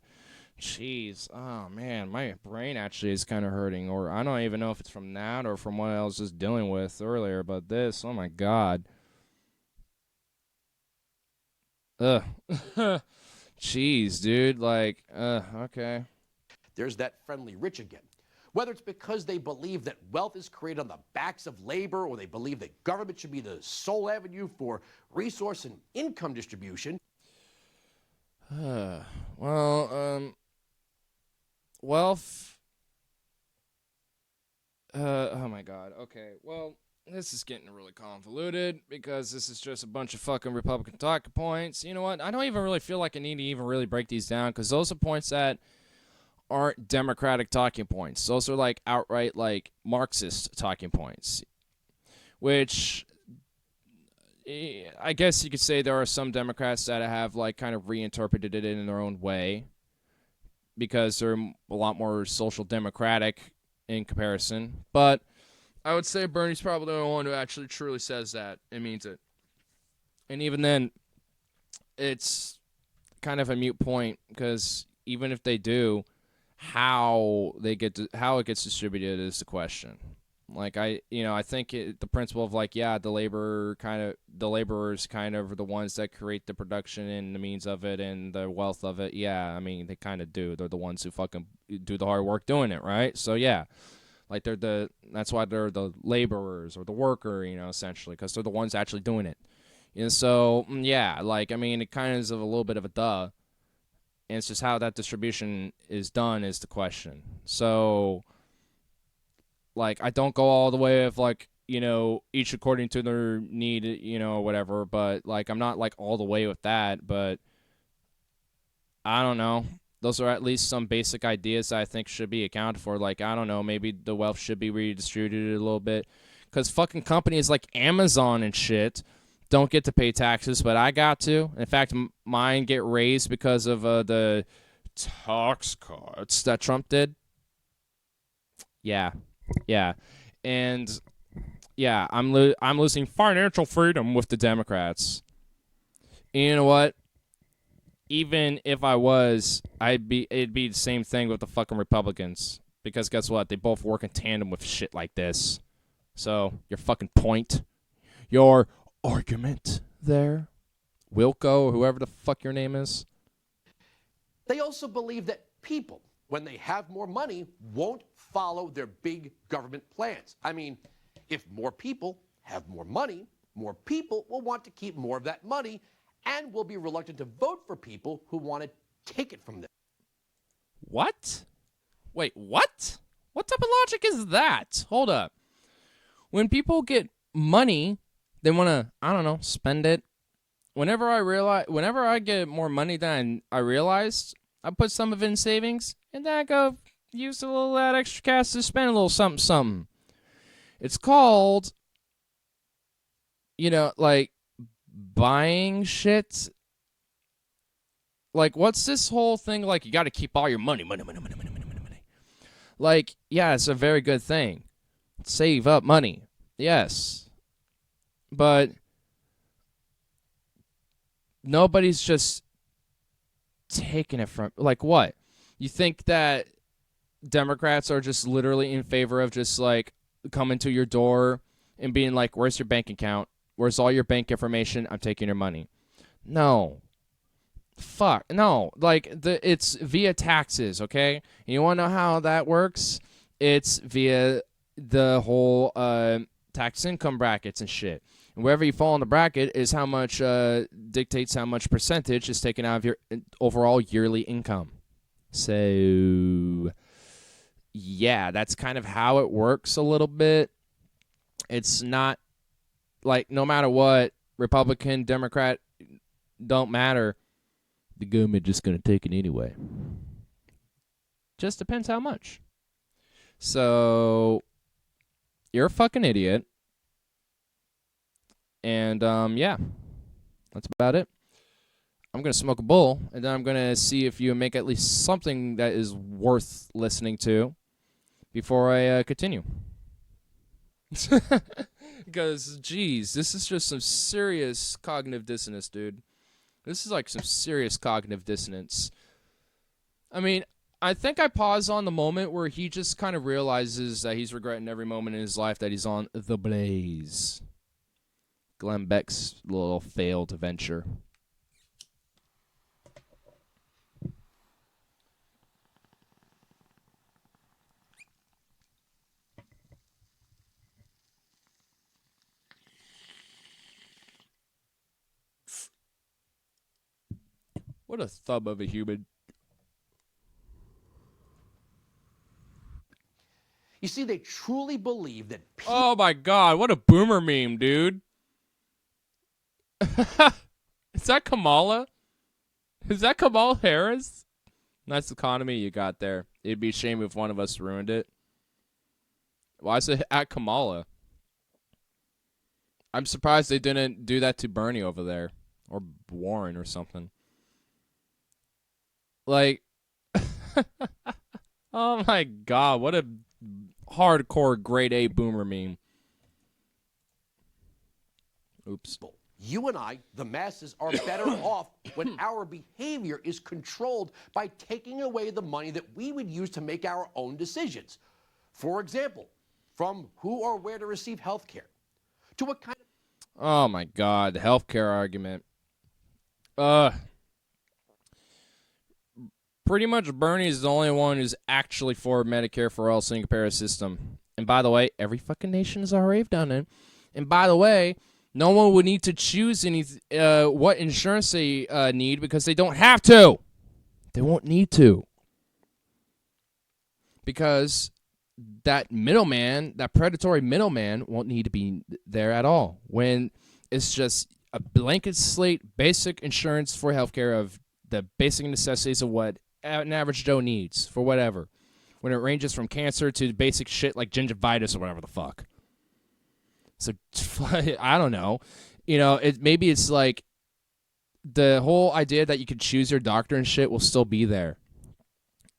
Jeez. Oh, man. My brain actually is kind of hurting. Or I don't even know if it's from that or from what I was just dealing with earlier. But this, oh, my God. Ugh. Jeez, dude. Like, okay. There's that friendly rich again. Whether it's because they believe that wealth is created on the backs of labor, or they believe that government should be the sole avenue for resource and income distribution. Wealth. Oh my God. Okay. Well, this is getting really convoluted because this is just a bunch of fucking Republican talking points. You know what? I don't even really feel like I need to even really break these down because those are points that aren't Democratic talking points. Those are like outright like Marxist talking points, which I guess you could say there are some Democrats that have like kind of reinterpreted it in their own way because they're a lot more social democratic in comparison. But I would say Bernie's probably the only one who actually truly says that and means it. And even then, it's kind of a moot point because even if they do, how it gets distributed is the question. Like I think the principle of like, yeah, the laborers kind of are the ones that create the production and the means of it and the wealth of it. Yeah, I mean they kind of do. They're the ones who fucking do the hard work doing it, right? So yeah, like that's why they're the laborers or the worker, essentially, because they're the ones actually doing it. And so yeah, like I mean it kind of is a little bit of a duh. And it's just how that distribution is done is the question. So, like, I don't go all the way of, like, each according to their need, or whatever. But, like, I'm not, like, all the way with that. But, I don't know. Those are at least some basic ideas that I think should be accounted for. Like, I don't know. Maybe the wealth should be redistributed a little bit. Because fucking companies like Amazon and shit don't get to pay taxes, but I got to. In fact, mine get raised because of the tax cuts that Trump did. Yeah, and yeah, I'm losing financial freedom with the Democrats. And you know what? Even if I was, it'd be the same thing with the fucking Republicans. Because guess what? They both work in tandem with shit like this. So your fucking point, your argument there, Wilco, or whoever the fuck your name is. They also believe that people, when they have more money, won't follow their big government plans. I mean, if more people have more money, more people will want to keep more of that money and will be reluctant to vote for people who want to take it from them. What? Wait, what? What type of logic is that? Hold up. When people get money, they want to, I don't know, spend it. Whenever I get more money than I realized, I put some of it in savings, and then I go use a little of that extra cash to spend a little something, something. It's called, like, buying shit. Like, what's this whole thing, like, you got to keep all your money. Like, yeah, it's a very good thing. Save up money. Yes. But nobody's just taking it from, like, what? You think that Democrats are just literally in favor of just, like, coming to your door and being like, where's your bank account? Where's all your bank information? I'm taking your money. No. Fuck. No. Like, it's via taxes, okay? And you want to know how that works? It's via the whole tax income brackets and shit. And wherever you fall in the bracket is how much dictates how much percentage is taken out of your overall yearly income. So, yeah, that's kind of how it works a little bit. It's not like no matter what, Republican, Democrat, don't matter. The government just going to take it anyway. Just depends how much. So, you're a fucking idiot. And yeah, that's about it. I'm going to smoke a bowl, and then I'm going to see if you make at least something that is worth listening to before I continue. Because, geez, this is just some serious cognitive dissonance, dude. This is like some serious cognitive dissonance. I mean, I think I paused on the moment where he just kind of realizes that he's regretting every moment in his life that he's on the blaze. Glenn Beck's little failed venture. What a thumb of a human. You see, they truly believe that Oh my god, what a boomer meme, dude. Is that Kamala? Is that Kamala Harris? Nice economy you got there. It'd be a shame if one of us ruined it. Why is it at Kamala? I'm surprised they didn't do that to Bernie over there. Or Warren or something. Like, oh my god, what a hardcore grade A boomer meme. Oops. you and I, the masses, are better off when our behavior is controlled by taking away the money that we would use to make our own decisions. For example, from who or where to receive health care, to what kind of... Oh my god, the healthcare argument. Pretty much Bernie is the only one who's actually for Medicare for all single payer system. And by the way, every fucking nation has already done it. And by the way, no one would need to choose any what insurance they need because they don't have to. They won't need to. Because that middleman, that predatory middleman, won't need to be there at all. When it's just a blanket slate, basic insurance for healthcare of the basic necessities of what an average Joe needs for whatever. When it ranges from cancer to basic shit like gingivitis or whatever the fuck. So, I don't know. You know, maybe it's like the whole idea that you could choose your doctor and shit will still be there.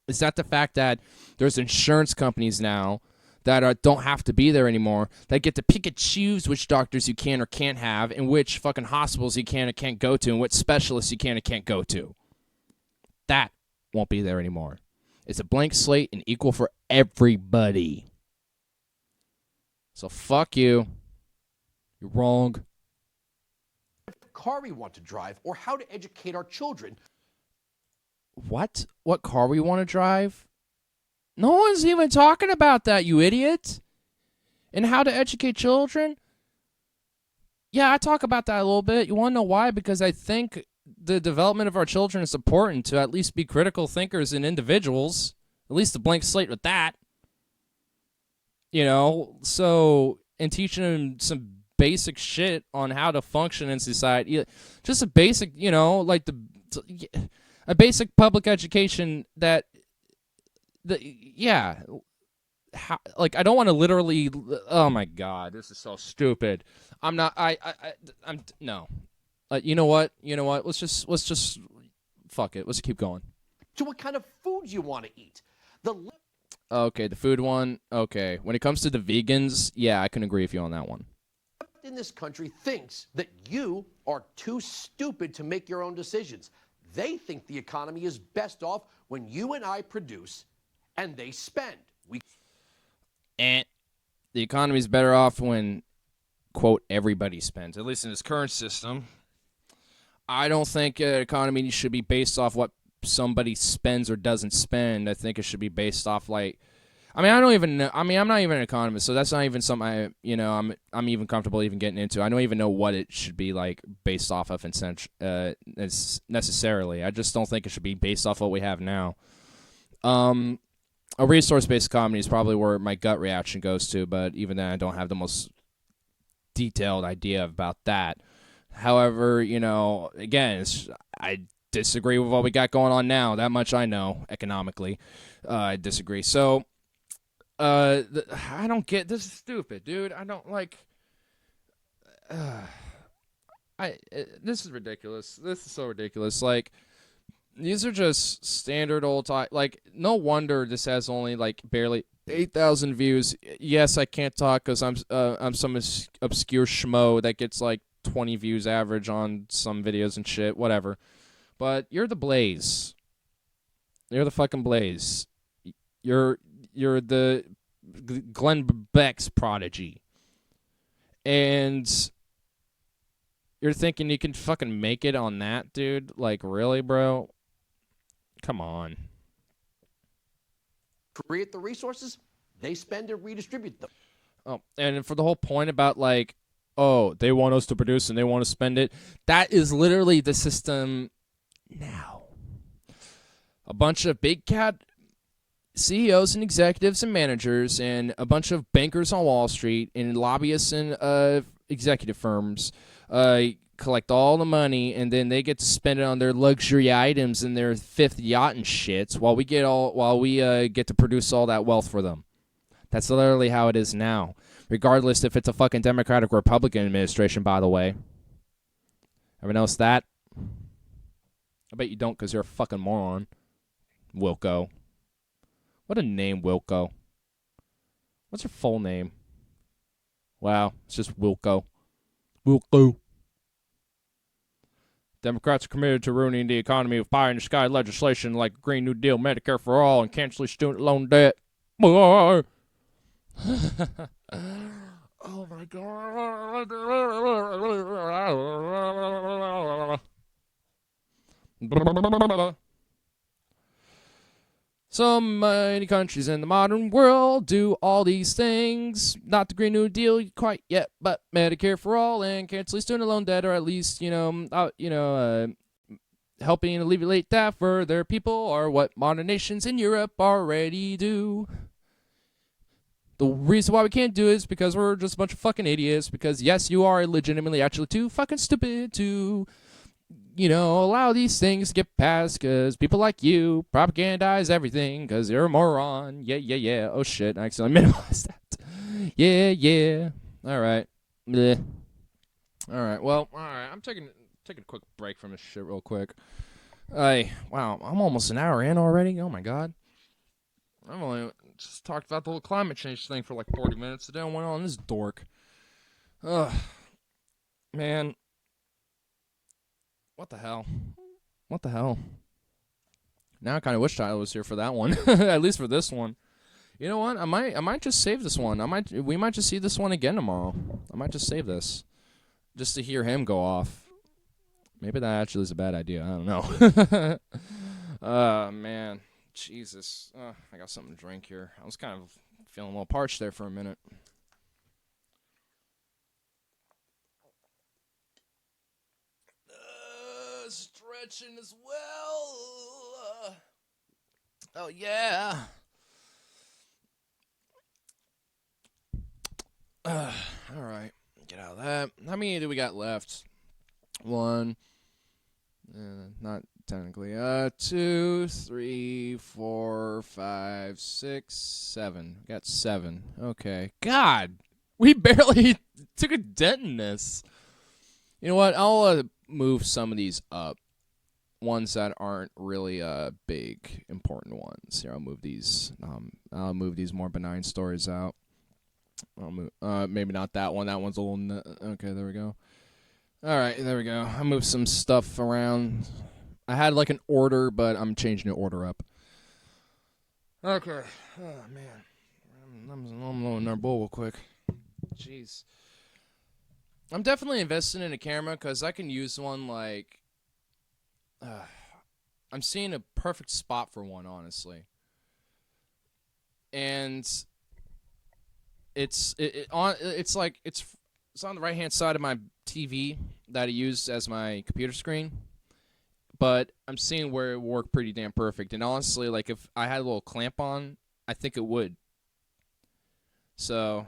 It's not the fact that there's insurance companies now that don't have to be there anymore, that get to pick and choose which doctors you can or can't have, and which fucking hospitals you can or can't go to, and what specialists you can or can't go to. That won't be there anymore. It's a blank slate and equal for everybody. So fuck you. You're wrong. car we want to drive, or how to educate our children. What? What car we want to drive? No one's even talking about that, you idiot. And how to educate children? Yeah, I talk about that a little bit. You want to know why? Because I think the development of our children is important to at least be critical thinkers and individuals. At least a blank slate with that. You know, so, and teaching them some basic shit on how to function in society. Just a basic, you know, like a basic public education that, yeah. How, like, I don't want to literally, oh my god, this is so stupid. I'm no. You know what? Let's just, fuck it. Let's keep going. To what kind of foods you want to eat. Okay, the food one. Okay, when it comes to the vegans, yeah, I can agree with you on that one. In this country thinks that you are too stupid to make your own decisions. They think the economy is best off when you and I produce and they spend. And the economy is better off when, quote, everybody spends, at least in this current system. I don't think an economy should be based off what somebody spends or doesn't spend. I think it should be based off, like, I mean, I don't even know. I mean, I'm not even an economist, so that's not even something I'm even comfortable even getting into. I don't even know what it should be, like, based off of necessarily. I just don't think it should be based off what we have now. A resource-based economy is probably where my gut reaction goes to, but even then I don't have the most detailed idea about that. However, you know, again, I disagree with what we got going on now. That much I know, economically. I disagree. So, I don't get, this is stupid, dude. I don't like, This is ridiculous. This is so ridiculous. Like, these are just standard old time. Like, no wonder this has only like barely 8,000 views. Yes, I can't talk because I'm some obscure schmo that gets like 20 views average on some videos and shit. Whatever. But you're the Blaze. You're the fucking Blaze. You're the Glenn Beck's prodigy. And you're thinking you can fucking make it on that, dude? Like, really, bro? Come on. Create the resources, they spend and redistribute them. Oh, and for the whole point about, like, oh, they want us to produce and they want to spend it, that is literally the system now. A bunch of big cat CEOs and executives and managers and a bunch of bankers on Wall Street and lobbyists and executive firms collect all the money, and then they get to spend it on their luxury items and their fifth yacht and shits while we get to produce all that wealth for them. That's literally how it is now, regardless if it's a fucking Democratic or Republican administration, by the way. Ever notice that? I bet you don't, because you're a fucking moron. Wilco. What a name, Wilco. What's your full name? Wow, it's just Wilco. Wilco. Democrats are committed to ruining the economy with pie-in-the-sky legislation like Green New Deal, Medicare for All, and canceling student loan debt. Oh my God. So many countries in the modern world do all these things. Not the Green New Deal quite yet, but Medicare for all and canceling student loan debt, or at least, helping alleviate that for their people, are what modern nations in Europe already do. The reason why we can't do it is because we're just a bunch of fucking idiots. Because yes, you are legitimately actually too fucking stupid to, allow these things to get passed, because people like you propagandize everything because you're a moron. Yeah. Oh, shit. I accidentally minimalized that. Yeah. All right. Bleh. All right. Well, all right. I'm taking a quick break from this shit real quick. Wow. I'm almost an hour in already. Oh, my God. I've only just talked about the whole climate change thing for like 40 minutes. Today I went on this dork. Ugh. Man. What the hell? Now I kind of wish Tyler was here for that one. At least for this one. You know what? I might just save this one. We might just see this one again tomorrow. I might just save this. Just to hear him go off. Maybe that actually is a bad idea. I don't know. Man. Jesus. I got something to drink here. I was kind of feeling a little parched there for a minute. Stretching as well. Oh, yeah. All right. Get out of that. How many do we got left? One. Not technically. 2, 3, 4, 5, 6, 7. We got 7. Okay. God. We barely took a dent in this. You know what? I'll move some of these up. Ones that aren't really big, important ones. Here, I'll move these. I'll move these more benign stories out. I'll move. Maybe not that one. That one's a little. Okay, there we go. All right, there we go. I moved some stuff around. I had like an order, but I'm changing the order up. Okay. Oh man, I'm blowing our bowl real quick. Jeez. I'm definitely investing in a camera because I can use one like. I'm seeing a perfect spot for one, honestly. And it's on the right hand side of my TV that I use as my computer screen. But I'm seeing where it would work pretty damn perfect. And honestly, like if I had a little clamp on, I think it would. So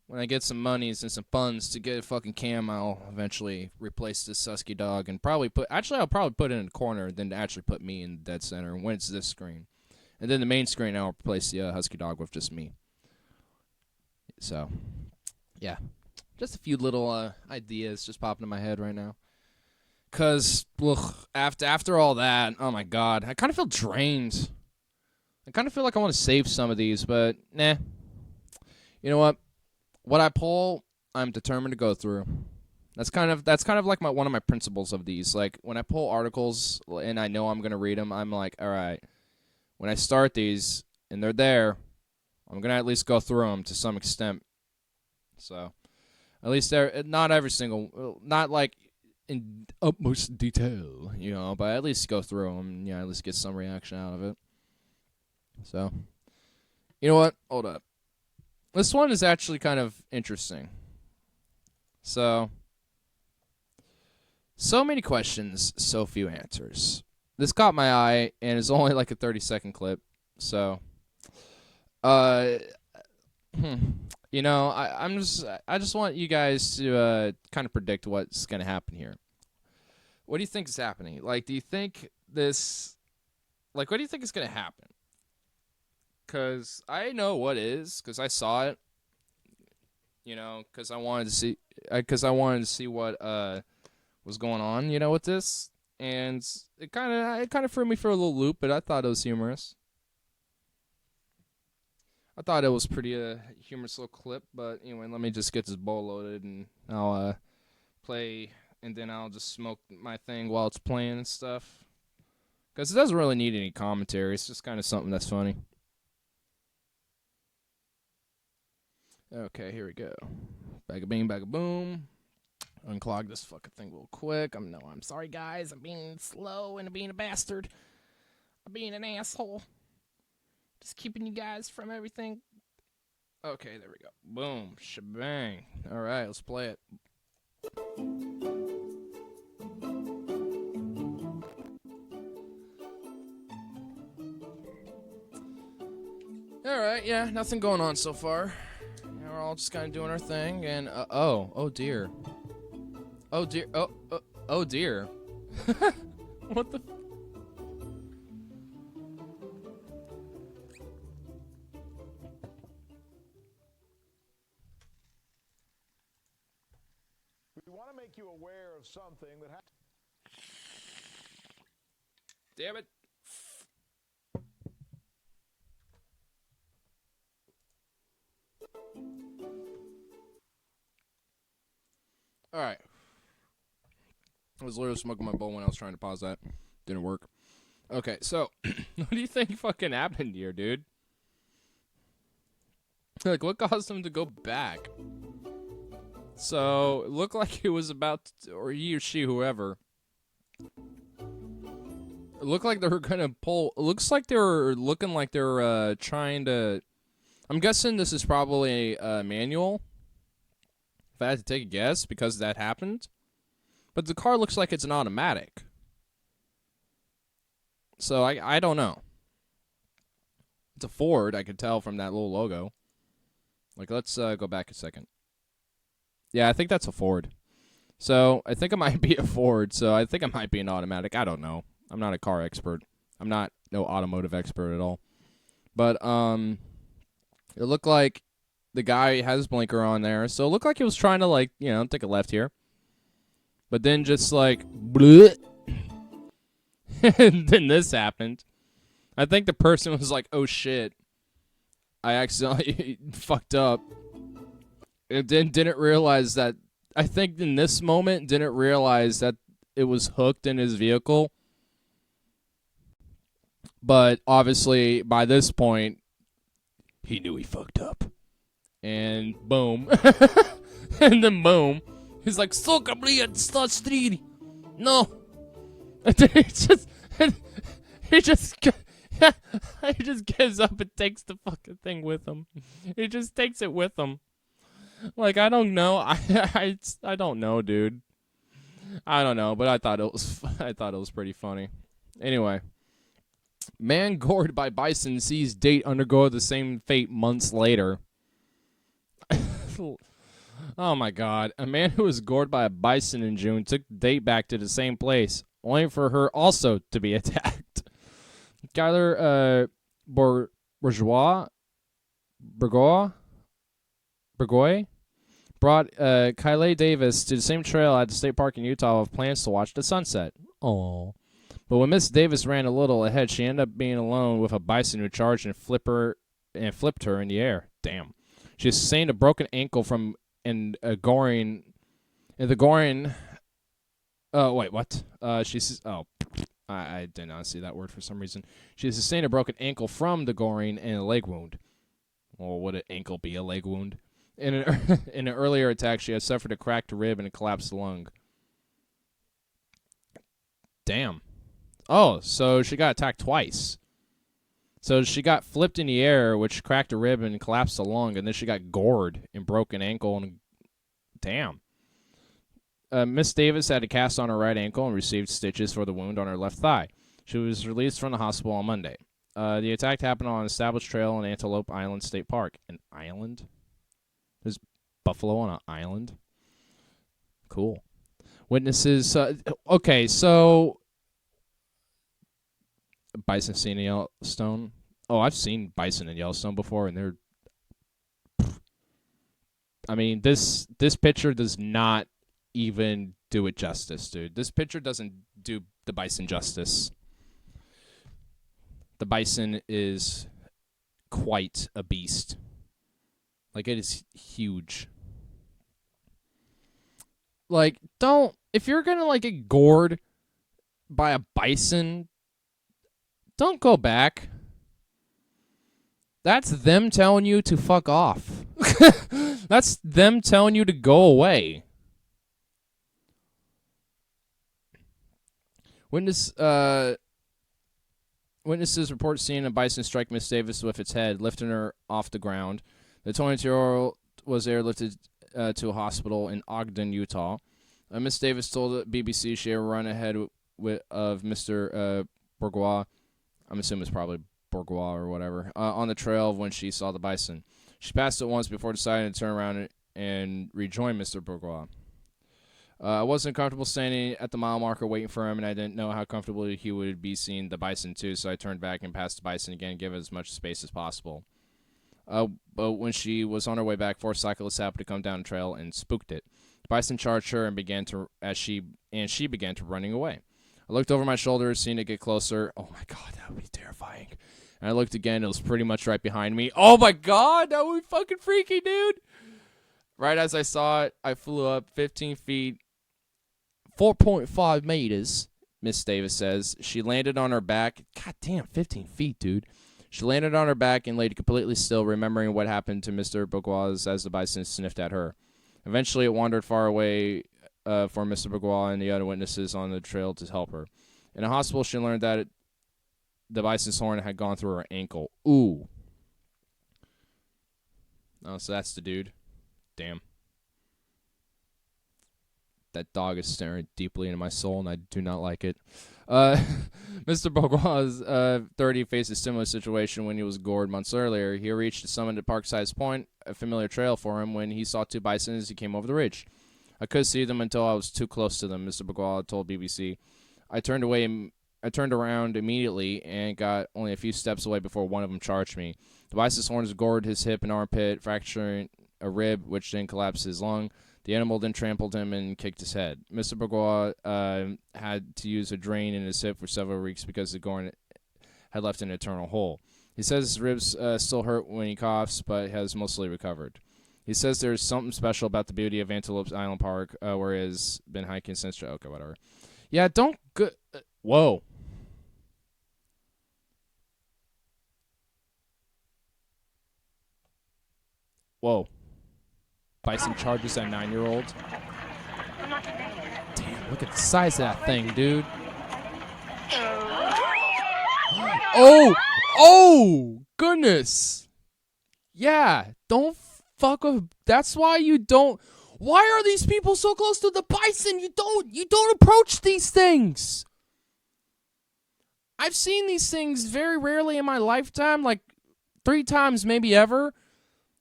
when I get some monies and some funds to get a fucking cam, I'll eventually replace this Husky dog and I'll probably put it in a corner than to actually put me in the dead center when it's this screen. And then the main screen, I'll replace the Husky dog with just me. So, yeah. Just a few little ideas just popping in my head right now. Cause after all that, oh my god, I kind of feel drained. I kind of feel like I want to save some of these, but nah. You know what? What I pull, I'm determined to go through. That's kind of like one of my principles of these. Like when I pull articles and I know I'm gonna read them, I'm like, all right. When I start these and they're there, I'm gonna at least go through them to some extent. So, at least not every single, not like in utmost detail, you know, but at least go through them and, at least get some reaction out of it. So, you know what? Hold up. This one is actually kind of interesting. So many questions, so few answers. This caught my eye, and it's only like a 30-second clip. So, you know, I just want you guys to kind of predict what's gonna happen here. What do you think is happening? Like, do you think this, like, what do you think is gonna happen? Cause I know what is, cause I saw it. You know, cause I wanted to see what was going on, you know, with this, and it kind of threw me for a little loop, but I thought it was humorous. I thought it was pretty humorous little clip, but anyway, let me just get this bowl loaded, and I'll play, and then I'll just smoke my thing while it's playing and stuff. Because it doesn't really need any commentary, it's just kind of something that's funny. Okay, here we go. Bag a bing, bag a boom. Unclog this fucking thing real quick. I'm sorry, guys. I'm being slow and I'm being a bastard. I'm being an asshole. Just keeping you guys from everything. Okay, there we go. Boom. Shebang. Alright, let's play it. Alright, yeah, nothing going on so far. We're all just kind of doing our thing, and oh dear. Oh dear. Oh dear. What the? We want to make you aware of something that Damn it. Alright. I was literally smoking my bowl when I was trying to pause that. Didn't work. Okay, so, what do you think fucking happened here, dude? Like, what caused him to go back? So, it looked like he was about to, or he or she, whoever. It looked like they were gonna pull, it looks like they were looking like they were trying to, I'm guessing this is probably a manual. If I had to take a guess, because that happened. But the car looks like it's an automatic. So, I don't know. It's a Ford, I could tell from that little logo. Like, let's go back a second. Yeah, I think that's a Ford. So, I think it might be a Ford, so I think it might be an automatic. I don't know. I'm not a car expert. I'm not no automotive expert at all. But, it looked like the guy has his blinker on there, so it looked like he was trying to, like, you know, take a left here. But then just, like, bleh. And then this happened. I think the person was like, oh shit, I accidentally fucked up. And then didn't realize that, I think in this moment, didn't realize that it was hooked in his vehicle. But obviously, by this point, he knew he fucked up. And boom. And then boom. He's like, Soka, блядь, 104. No. And then he just gives up and takes the fucking thing with him. He just takes it with him. Like, I don't know. I don't know, dude. I don't know, but I thought it was pretty funny. Anyway, man gored by bison sees date undergo the same fate months later. Oh my god. A man who was gored by a bison in June took the date back to the same place, only for her also to be attacked. Skylar Bourgois brought Kylie Davis to the same trail at the state park in Utah with plans to watch the sunset. Oh. But when Miss Davis ran a little ahead, she ended up being alone with a bison who charged and flipped her in the air. Damn. She sustained a broken ankle from the goring. Wait, what? I did not see that word for some reason. She sustained a broken ankle from the goring and a leg wound. Well, would an ankle be a leg wound? In an earlier attack, she had suffered a cracked rib and a collapsed lung. Damn. Oh, so she got attacked twice. So she got flipped in the air, which cracked a rib and collapsed a lung, and then she got gored and broke an ankle. And damn. Miss Davis had a cast on her right ankle and received stitches for the wound on her left thigh. She was released from the hospital on Monday. The attack happened on an established trail in Antelope Island State Park. An island? There's buffalo on an island? Cool. Witnesses. Okay, so bison seen in Yellowstone. Oh, I've seen bison in Yellowstone before, and they're. I mean, this picture does not even do it justice, dude. This picture doesn't do the bison justice. The bison is quite a beast. Like, it is huge. Like, if you're gonna, like, get gored by a bison, don't go back. That's them telling you to fuck off. That's them telling you to go away. Witnesses report seeing a bison strike Miss Davis with its head, lifting her off the ground. The 22-year-old was airlifted to a hospital in Ogden, Utah. Miss Davis told the BBC she had run ahead of Mr. Bourgeois. I'm assuming it's probably Bourgeois or whatever, on the trail when she saw the bison. She passed it once before deciding to turn around and rejoin Mr. Bourgeois. I wasn't comfortable standing at the mile marker waiting for him, and I didn't know how comfortable he would be seeing the bison too, so I turned back and passed the bison again and gave it as much space as possible. But when she was on her way back, 4 cyclists happened to come down the trail and spooked it. The bison charged her and she began to running away. I looked over my shoulder, seeing it get closer. Oh my god, that would be terrifying. And I looked again, it was pretty much right behind me. Oh my god, that would be fucking freaky, dude. Right as I saw it, I flew up 15 feet, 4.5 meters, Miss Davis says. She landed on her back. God damn, 15 feet, dude. She landed on her back and laid completely still, remembering what happened to Mr. Bourgeois as the bison sniffed at her. Eventually, it wandered far away for Mr. Bourgeois and the other witnesses on the trail to help her. In a hospital, she learned that the bison's horn had gone through her ankle. Ooh. Oh, so that's the dude. Damn. That dog is staring deeply into my soul, and I do not like it. Mr. Bourgeois, 30, faced a similar situation when he was gored months earlier. He reached the summit at Parkside Point, a familiar trail for him, when he saw 2 bison as he came over the ridge. I could see them until I was too close to them, Mr. Bourgeois told BBC. I turned around immediately and got only a few steps away before one of them charged me. The bison's horns gored his hip and armpit, fracturing a rib, which then collapsed his lung. The animal then trampled him and kicked his head. Mr. Bourgeois had to use a drain in his hip for several weeks because the goring had left an internal hole. He says his ribs still hurt when he coughs, but has mostly recovered. He says there's something special about the beauty of Antelope Island Park, where he has been hiking since... Okay, whatever. Yeah, don't... Whoa. Whoa. Bison charges that 9-year-old. Damn, look at the size of that thing, dude. Oh, goodness. Yeah, don't fuck with... That's why you don't... Why are these people so close to the bison? You don't approach these things. I've seen these things very rarely in my lifetime, like 3 times maybe ever.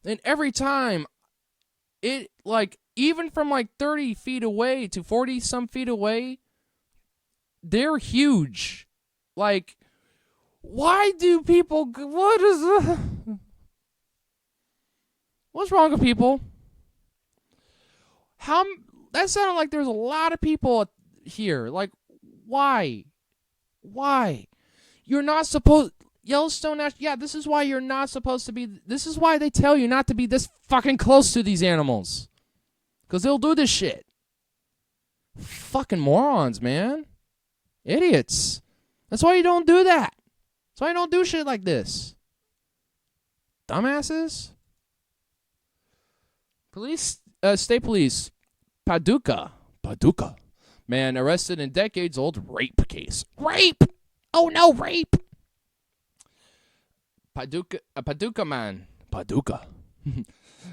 And every time, it, like, even from like 30 feet away to 40 some feet away, they're huge. Like, why do people, what is, what's wrong with people? That sounded like there's a lot of people here. Like, why? Why? You're not supposed... Yellowstone National... Yeah, this is why you're not supposed to be... This is why they tell you not to be this fucking close to these animals. Because they'll do this shit. Fucking morons, man. Idiots. That's why you don't do that. That's why you don't do shit like this. Dumbasses. State police. Paducah. Man arrested in decades-old rape case. Rape! Oh no, rape! Paducah man.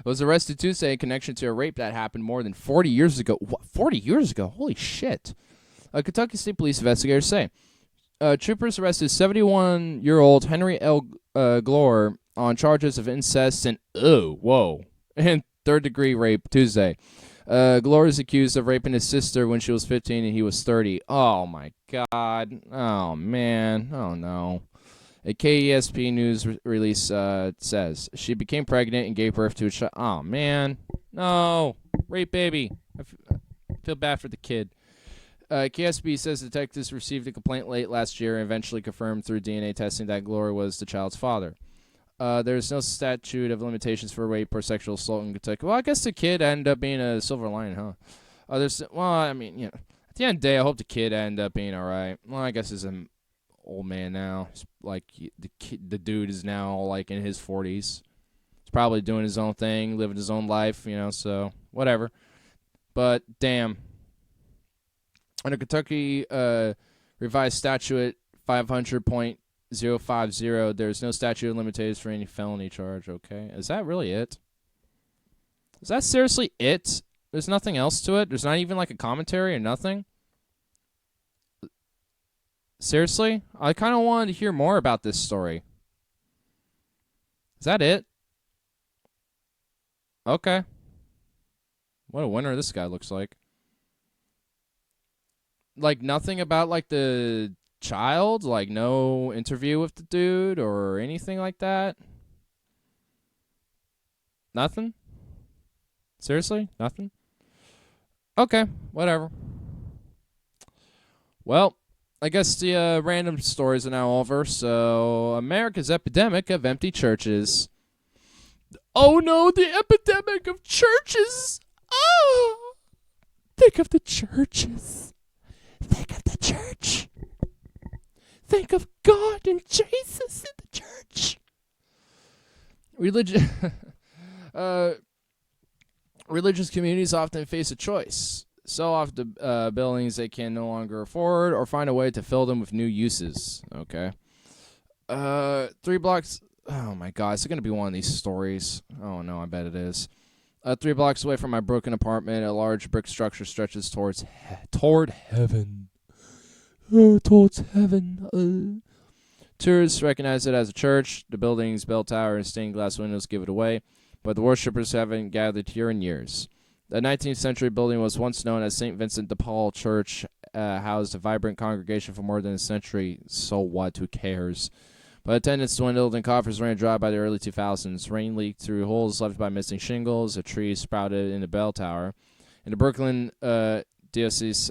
Was arrested Tuesday in connection to a rape that happened more than 40 years ago. What? 40 years ago? Holy shit. Kentucky State Police investigators say. Troopers arrested 71-year-old Henry L. Glore on charges of incest and and third-degree rape Tuesday. Glore is accused of raping his sister when she was 15 and he was 30. Oh, my God. Oh, man. Oh, no. A KESP news release says she became pregnant and gave birth to a child. Oh, man. No. Rape baby. I feel bad for the kid. KSB says detectives received a complaint late last year and eventually confirmed through DNA testing that Glory was the child's father. There's no statute of limitations for rape or sexual assault in Kentucky. Well, I guess the kid ended up being a silver lining, huh? At the end of the day, I hope the kid ended up being all right. Well, I guess he's an old man now. It's like the dude is now like in his 40s. He's probably doing his own thing, living his own life, so whatever. But damn. Under Kentucky revised statute 500.050, there's no statute of limitations for any felony charge, okay? Is that really it? Is that seriously it? There's nothing else to it? There's not even like a commentary or nothing? Seriously? I kind of wanted to hear more about this story. Is that it? Okay. What a winner this guy looks like. Like, nothing about, like, the child? Like, no interview with the dude or anything like that? Nothing? Seriously? Nothing? Okay, whatever. Well, I guess the random stories are now over, so America's epidemic of empty churches. Oh no, the epidemic of churches! Oh! Think of the churches. Think of the church. Think of God and Jesus in the church. Religious communities often face a choice. Sell off the buildings they can no longer afford or find a way to fill them with new uses. Okay. 3 blocks... Oh, my God. Is it going to be one of these stories? Oh, no, I bet it is. 3 blocks away from my broken apartment, a large brick structure stretches toward heaven. Oh, towards heaven. Tourists recognize it as a church. The building's bell tower and stained glass windows give it away, but the worshippers haven't gathered here in years. The 19th century building was once known as St. Vincent de Paul Church, housed a vibrant congregation for more than a century. So what? Who cares? But attendance dwindled and coffers ran dry by the early 2000s. Rain leaked through holes left by missing shingles. A tree sprouted in the bell tower. In the Brooklyn diocese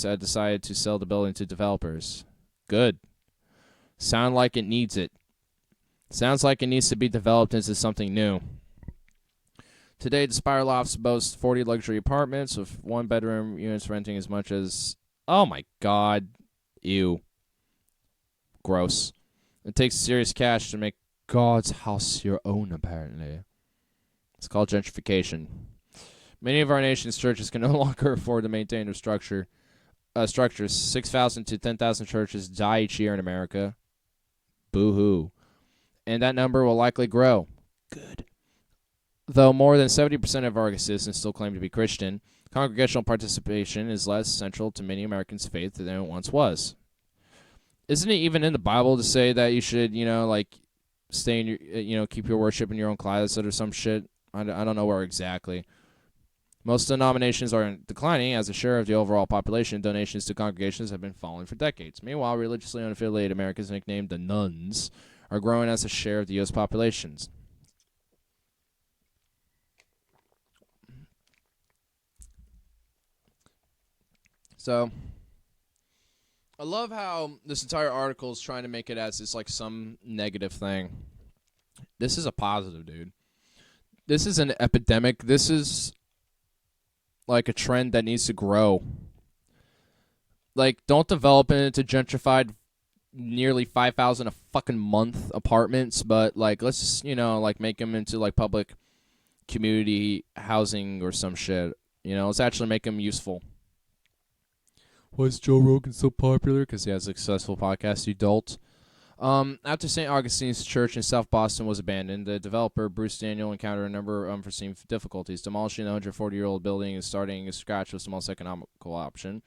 decided to sell the building to developers. Good. Sound like it needs it. Sounds like it needs to be developed into something new. Today, the Spire Lofts boast 40 luxury apartments with one-bedroom units renting as much as... Oh, my God. Ew. Gross. It takes serious cash to make God's house your own, apparently. It's called gentrification. Many of our nation's churches can no longer afford to maintain their structures. 6,000 to 10,000 churches die each year in America. Boo-hoo. And that number will likely grow. Good. Though more than 70% of our citizens still claim to be Christian, congregational participation is less central to many Americans' faith than it once was. Isn't it even in the Bible to say that you should, stay in your, keep your worship in your own closet or some shit? I don't know where exactly. Most denominations are declining as a share of the overall population. Donations to congregations have been falling for decades. Meanwhile, religiously unaffiliated Americans, nicknamed the nuns, are growing as a share of the U.S. populations. So, I love how this entire article is trying to make it as it's like some negative thing. This is a positive, dude. This is an epidemic. This is like a trend that needs to grow. Like, don't develop it into gentrified nearly 5,000 a fucking month apartments, but like let's just, like make them into like public community housing or some shit. Let's actually make them useful. Why is Joe Rogan so popular? Because he has a successful podcast, you dolt. After St. Augustine's Church in South Boston was abandoned, the developer, Bruce Daniel, encountered a number of unforeseen difficulties. Demolishing the 140-year-old building and starting from scratch was the most economical option,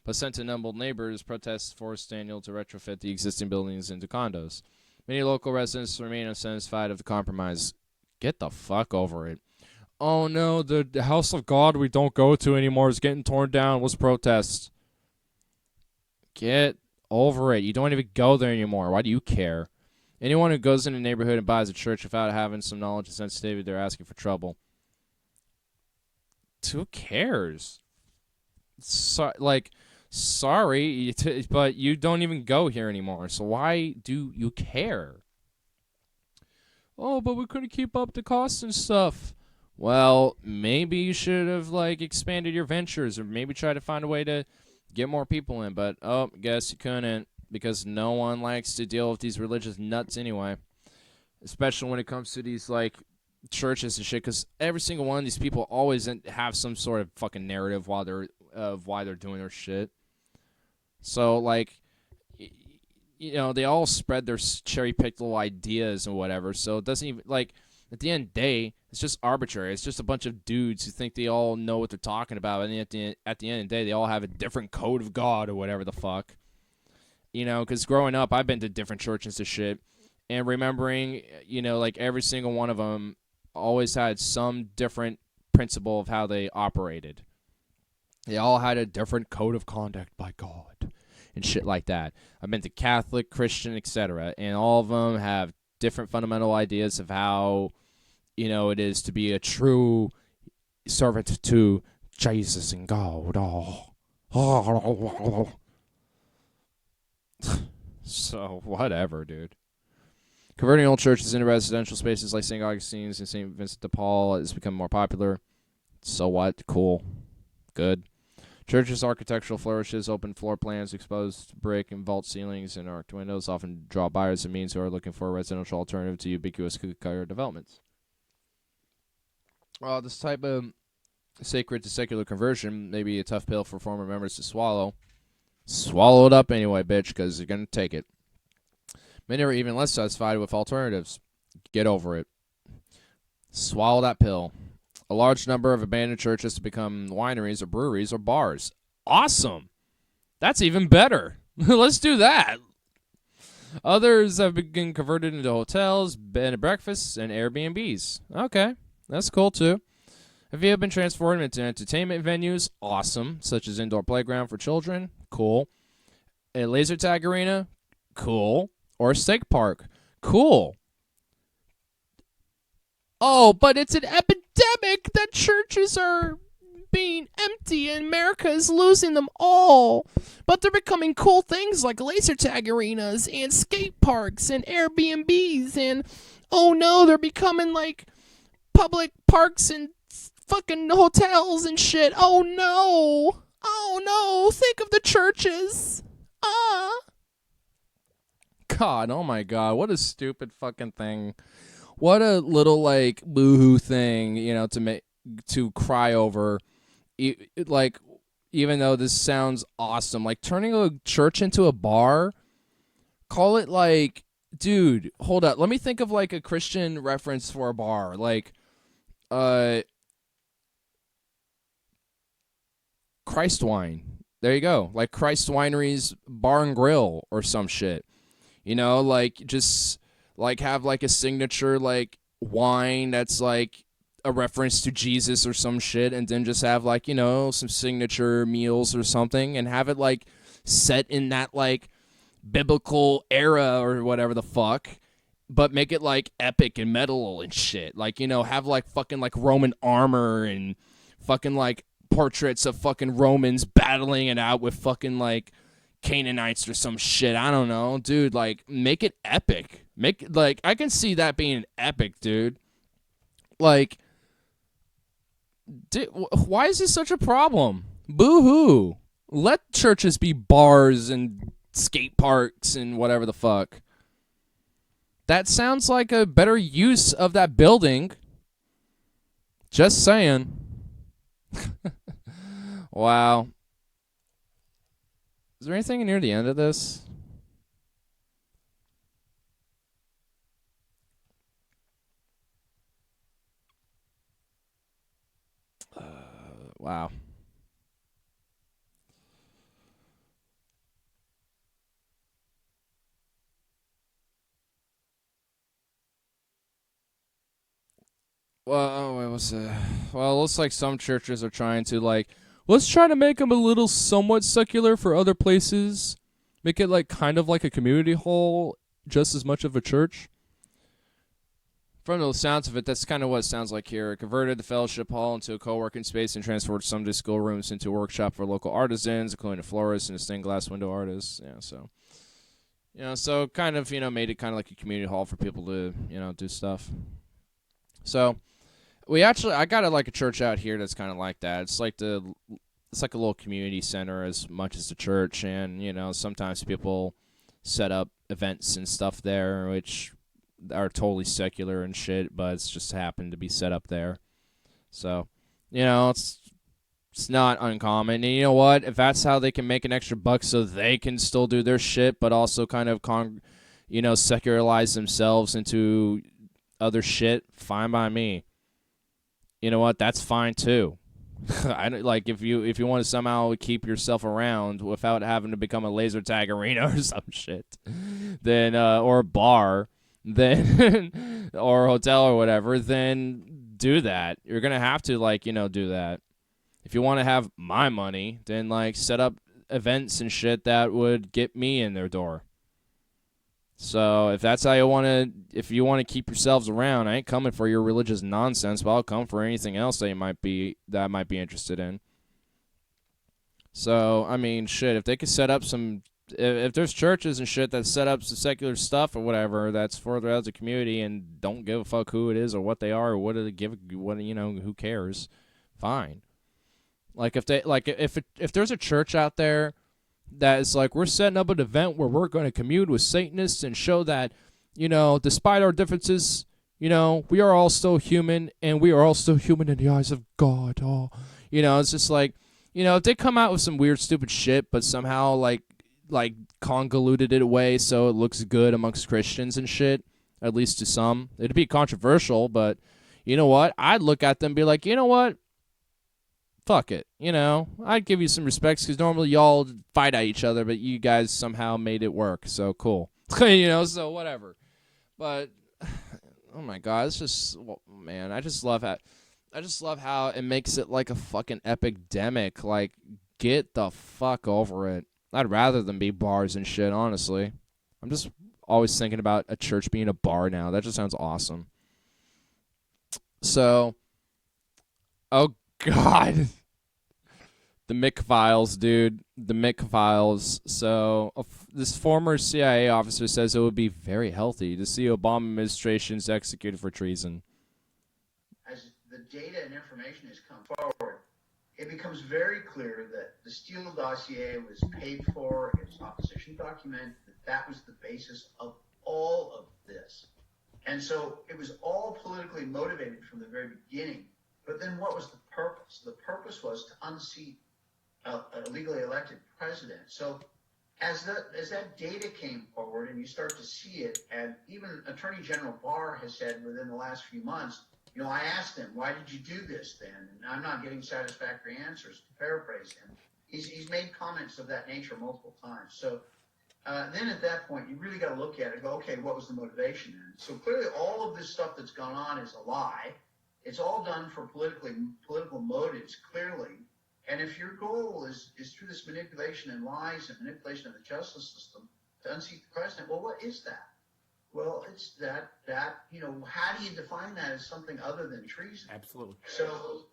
but sent to numbered neighbors, protests forced Daniel to retrofit the existing buildings into condos. Many local residents remain unsatisfied with the compromise. Get the fuck over it. Oh no, the house of God we don't go to anymore is getting torn down. Let's protest. Get over it. You don't even go there anymore. Why do you care? Anyone who goes in a neighborhood and buys a church without having some knowledge and sensitivity, they're asking for trouble. Who cares? Sorry, but you don't even go here anymore, so why do you care? Oh, but we couldn't keep up the costs and stuff. Well, maybe you should have, expanded your ventures, or maybe try to find a way to get more people in, but, guess you couldn't, because no one likes to deal with these religious nuts anyway, especially when it comes to these, churches and shit, because every single one of these people always have some sort of fucking narrative why they're doing their shit. So, they all spread their cherry-picked little ideas and whatever, so it doesn't even, at the end of the day, it's just arbitrary. It's just a bunch of dudes who think they all know what they're talking about, and at the end of the day, they all have a different code of God or whatever the fuck. Because growing up, I've been to different churches and shit, and remembering, every single one of them always had some different principle of how they operated. They all had a different code of conduct by God and shit like that. I've been to Catholic, Christian, etc., and all of them have different fundamental ideas of how, it is to be a true servant to Jesus and God. So, whatever, dude. Converting old churches into residential spaces like St. Augustine's and St. Vincent de Paul has become more popular. So what? Cool. Good. Churches' architectural flourishes, open floor plans, exposed brick and vault ceilings, and arched windows often draw buyers and means who are looking for a residential alternative to ubiquitous cookie-cutter developments. Well, this type of sacred to secular conversion may be a tough pill for former members to swallow. Swallow it up anyway, bitch, because you're going to take it. Many are even less satisfied with alternatives. Get over it. Swallow that pill. A large number of abandoned churches to become wineries or breweries or bars. Awesome. That's even better. Let's do that. Others have been converted into hotels, bed and breakfasts, and Airbnbs. Okay, that's cool too. If you have been transformed into entertainment venues, awesome, such as indoor playground for children, cool. A laser tag arena, cool. Or a steak park, cool. Oh, but it's an epidemic that churches are being empty and America is losing them all. But they're becoming cool things like laser tag arenas and skate parks and Airbnbs and, oh no, they're becoming public parks and fucking hotels and shit. Oh no. Oh no, think of the churches. God, oh my God, what a stupid fucking thing. What a little boohoo thing, to cry over. Even though this sounds awesome, turning a church into a bar. Call it dude, hold up. Let me think of a Christian reference for a bar, Christ Wine. There you go, Christ Winery's Bar and Grill or some shit. Just have a signature wine that's a reference to Jesus or some shit, and then just have some signature meals or something, and have it set in that biblical era or whatever the fuck, but make it epic and metal and shit. Have fucking Roman armor and fucking portraits of fucking Romans battling it out with fucking like Canaanites or some shit. I don't know, dude. Like, make it epic. I can see that being epic, dude. Like, why is this such a problem? Boo-hoo. Let churches be bars and skate parks and whatever the fuck. That sounds like a better use of that building. Just saying. Wow. Is there anything near the end of this? Wow. Well, wait, what's that? Well, it looks like some churches are trying to, like, let's try to make them a little somewhat secular for other places. Make it, like, kind of like a community hall, just as much of a church. From the sounds of it, that's kind of what it sounds like here. It converted the fellowship hall into a co-working space and transferred Sunday school rooms into a workshop for local artisans, including a florist and a stained glass window artist. Yeah, so... so kind of, made it kind of like a community hall for people to, do stuff. So... I got a church out here that's kind of like that. It's like a little community center as much as a church, and sometimes people set up events and stuff there, which are totally secular and shit, but it's just happened to be set up there. So, it's not uncommon. And you know what? If that's how they can make an extra buck, so they can still do their shit, but also kind of secularize themselves into other shit, fine by me. You know what? That's fine too. I don't, like if you want to somehow keep yourself around without having to become a laser tag arena or some shit, then or a bar, then or a hotel or whatever, then do that. You're gonna have to do that. If you want to have my money, then set up events and shit that would get me in their door. So if that's how if you want to keep yourselves around, I ain't coming for your religious nonsense, but I'll come for anything else that I might be interested in. So, I mean, shit, if they could set up if there's churches and shit that set up some secular stuff or whatever that's further out the community and don't give a fuck who it is or what they are or who cares, fine. If there's a church out there that is we're setting up an event where we're going to commune with Satanists and show that, despite our differences, we are all still human and we are all still human in the eyes of God. Oh, it's just if they come out with some weird, stupid shit, but somehow convoluted it away so it looks good amongst Christians and shit, at least to some, it'd be controversial, but you know what? I'd look at them and be like, you know what? Fuck it, I'd give you some respects because normally y'all fight at each other, but you guys somehow made it work, so cool. So whatever. But oh my god, it's just man, I just love how it makes it like a fucking epidemic. Like, get the fuck over it. I'd rather them be bars and shit, honestly. I'm just always thinking about a church being a bar now. That just sounds awesome. So, oh god. The Mick files, dude. The Mick files. So, this former CIA officer says it would be very healthy to see Obama administrations executed for treason. As the data and information has come forward, it becomes very clear that the Steele dossier was paid for. It was an opposition document. That was the basis of all of this. And so it was all politically motivated from the very beginning. But then what was the purpose? The purpose was to unseat a legally elected president. So as that data came forward and you start to see it, and even Attorney General Barr has said within the last few months, I asked him, why did you do this then? And I'm not getting satisfactory answers, to paraphrase him. He's made comments of that nature multiple times. So then at that point, you really got to look at it and go, okay, what was the motivation then? So clearly all of this stuff that's gone on is a lie. It's all done for political motives, clearly. And if your goal is through this manipulation and lies and manipulation of the justice system to unseat the president, well, what is that? Well, it's that how do you define that as something other than treason? Absolutely. So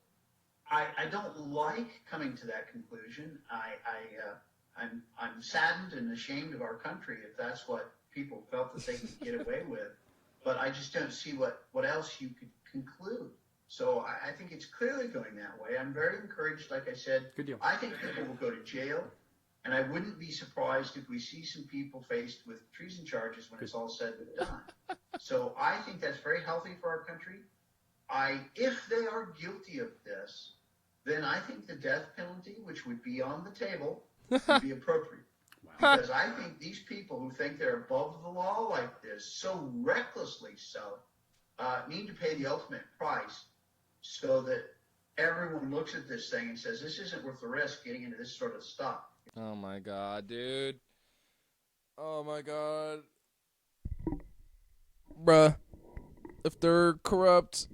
I don't like coming to that conclusion. I'm saddened and ashamed of our country if that's what people felt that they could get away with. But I just don't see what else you could conclude. So I think it's clearly going that way. I'm very encouraged. Like I said, Good deal. I think people will go to jail. And I wouldn't be surprised if we see some people faced with treason charges when it's all said and done. So I think that's very healthy for our country. If they are guilty of this, then I think the death penalty, which would be on the table, would be appropriate. Because I think these people who think they're above the law like this, so recklessly so, need to pay the ultimate price so that everyone looks at this thing and says, this isn't worth the risk getting into this sort of stuff. Oh my god, dude. Oh my god. Bruh. If they're corrupt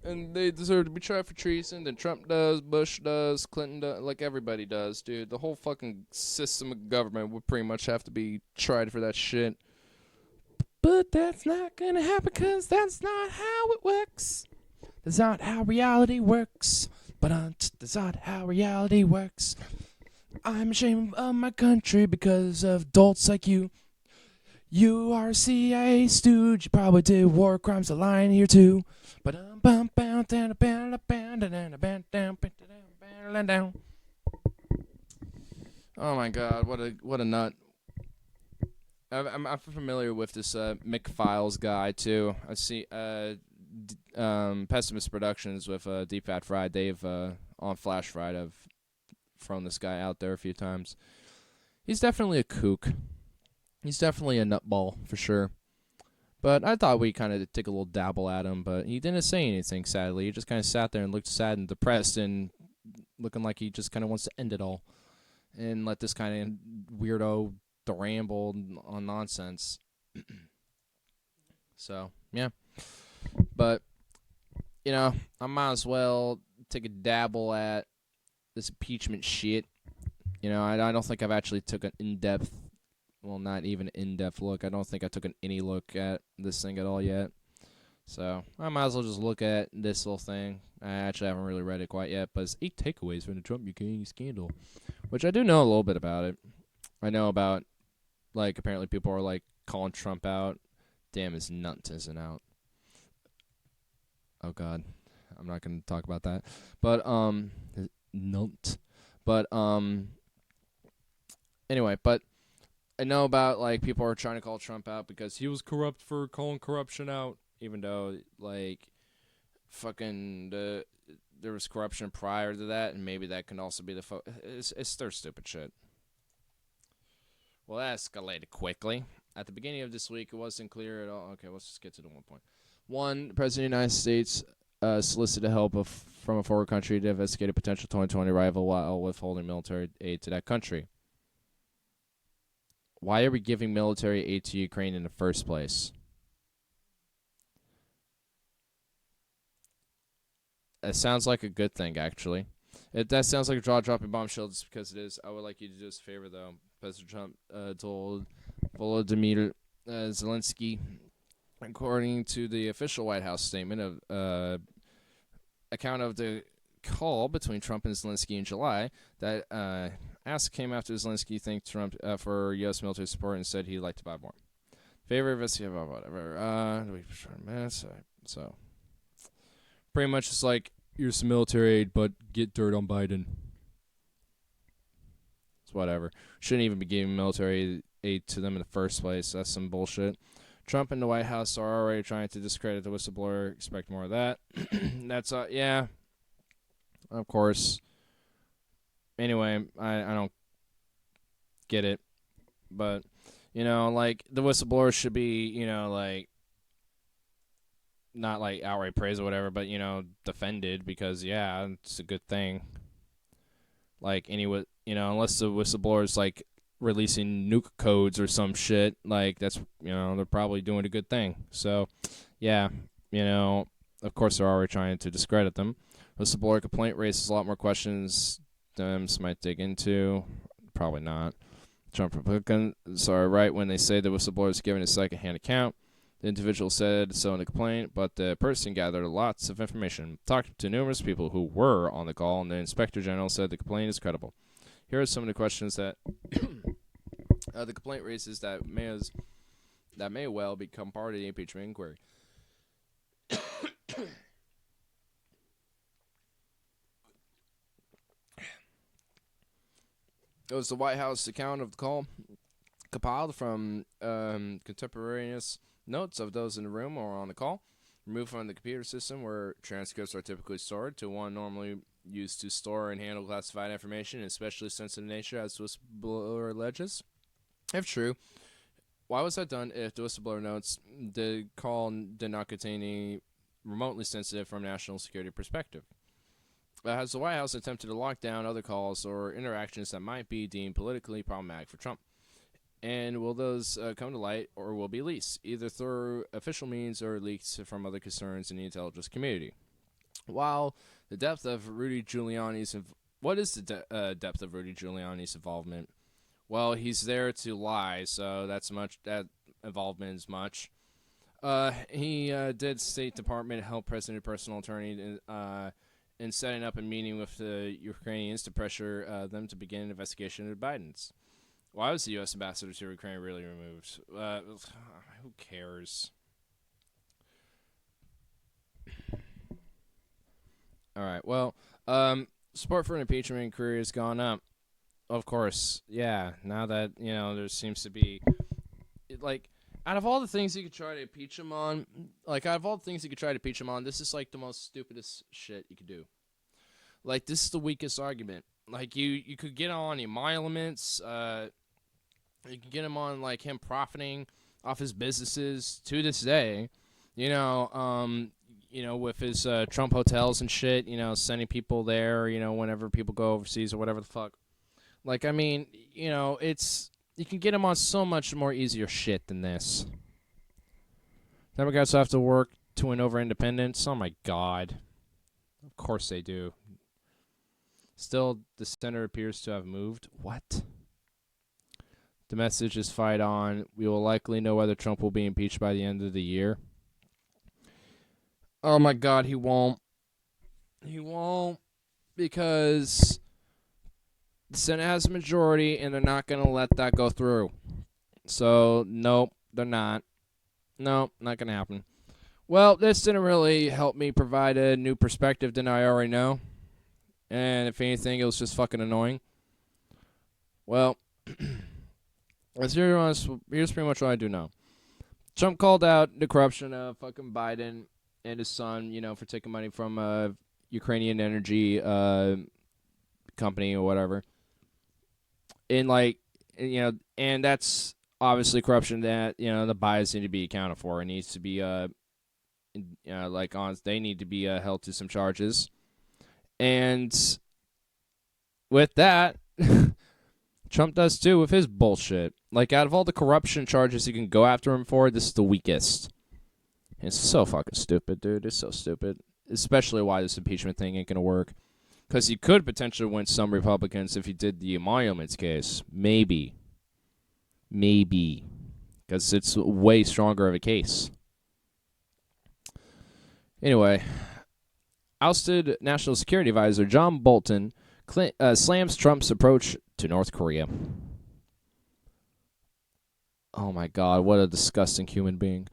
and they deserve to be tried for treason, then Trump does, Bush does, Clinton does, like everybody does, dude. The whole fucking system of government would pretty much have to be tried for that shit. But that's not gonna happen because that's not how it works. That's not how reality works. But that's not how reality works. I'm ashamed of my country because of adults like you. You are a CIA stooge. You probably did war crimes. A line here too. But oh my god, what a nut. I'm familiar with this Mick Files guy too. I see Pessimist Productions with Deep Fat Fried. They've on Flash Fried. I've thrown this guy out there a few times. He's definitely a kook. He's definitely a nutball for sure. But I thought we'd kind of take a little dabble at him, but he didn't say anything, sadly. He just kind of sat there and looked sad and depressed and looking like he just kind of wants to end it all and let this kind of weirdo ramble on nonsense. So, yeah. But, you know, I might as well take a dabble at this impeachment shit. You know, I don't think I've actually took an in-depth, well, not even in-depth look. I don't think I took any look at this thing at all yet. So I might as well just look at this little thing. I actually haven't really read it quite yet, but it's 8 takeaways from the Trump UK scandal, which I do know a little bit about it. I know about, like, apparently people are, like, calling Trump out. Damn, his nuts isn't out. Oh, God. I'm not going to talk about that. But, his nut. But, anyway, but I know about, like, people are trying to call Trump out because he was corrupt for calling corruption out, even though, like, fucking there was corruption prior to that, and maybe that can also be the it's their stupid shit. Well, that escalated quickly. At the beginning of this week, it wasn't clear at all. Okay, let's just get to the 1 point. 1, the President of the United States solicited help from a foreign country to investigate a potential 2020 rival while withholding military aid to that country. Why are we giving military aid to Ukraine in the first place? It sounds like a good thing, actually. That sounds like a jaw-dropping bombshell just because it is. I would like you to do us a favor, though. President Trump told Volodymyr Zelensky, according to the official White House statement of account of the call between Trump and Zelensky in July, that ask came after Zelensky thanked Trump for U.S. military support and said he'd like to buy more. Favor investigate about whatever. So pretty much it's like, here's some military aid, but get dirt on Biden. It's whatever. Shouldn't even be giving military aid to them in the first place. That's some bullshit. Trump and the White House are already trying to discredit the whistleblower. Expect more of that. That's, yeah. Of course. Anyway, I don't get it. But, you know, like, the whistleblower should be, you know, like, not like outright praise or whatever, but, you know, defended because, yeah, it's a good thing. Like, you know, unless the whistleblower's, like, releasing nuke codes or some shit, like, that's, you know, they're probably doing a good thing. So, yeah, you know, of course they're already trying to discredit them. Whistleblower complaint raises a lot more questions Dems might dig into. Probably not. Trump Republicans are right when they say the whistleblower is given a second-hand account. The individual said so in the complaint, but the person gathered lots of information, talked to numerous people who were on the call, and the Inspector General said the complaint is credible. Here are some of the questions that the complaint raises that may well become part of the impeachment inquiry. It was the White House account of the call, compiled from contemporaneous notes of those in the room or on the call, removed from the computer system where transcripts are typically stored, to one normally used to store and handle classified information, especially sensitive nature, as the whistleblower alleges. If true, why was that done if the whistleblower notes the call did not contain any remotely sensitive from a national security perspective? Has the White House attempted to lock down other calls or interactions that might be deemed politically problematic for Trump? And will those come to light or will be leaked, either through official means or leaks from other concerns in the intelligence community? While the depth of Rudy Giuliani's what is the depth of Rudy Giuliani's involvement? Well, he's there to lie, so that involvement is much. He did State Department help President personal attorney in setting up a meeting with the Ukrainians to pressure them to begin an investigation of the Bidens. Why was the U.S. ambassador to Ukraine really removed? Who cares? All right. Well, support for an impeachment inquiry has gone up. Of course, yeah. Now that there seems to be, out of all the things you could try to impeach him on, this is like the most stupidest shit you could do. Like, this is the weakest argument. Like, you could get on emoluments. You could get him on him profiting off his businesses to this day. With his Trump hotels and shit. Sending people there. Whenever people go overseas or whatever the fuck. It's you can get him on so much more easier shit than this. Democrats have to work to win over independents. Oh my God. Of course they do. Still, the center appears to have moved. What? The message is fight on. We will likely know whether Trump will be impeached by the end of the year. Oh my God, he won't. He won't, because the Senate has a majority, and they're not going to let that go through. So, nope, they're not. Nope, not going to happen. Well, this didn't really help me provide a new perspective than I already know. And if anything, it was just fucking annoying. Well, here's pretty much what I do know. Trump called out the corruption of fucking Biden and his son, for taking money from a Ukrainian energy company or whatever. And and that's obviously corruption that the Bidens need to be accounted for. It needs to be they need to be held to some charges. And with that, Trump does too with his bullshit. Out of all the corruption charges you can go after him for, this is the weakest. And it's so fucking stupid, dude. It's so stupid. Especially why this impeachment thing ain't gonna work. Because he could potentially win some Republicans if he did the emoluments case. Maybe. Because it's way stronger of a case. Anyway, ousted National Security Advisor John Bolton slams Trump's approach to North Korea. Oh my God, what a disgusting human being.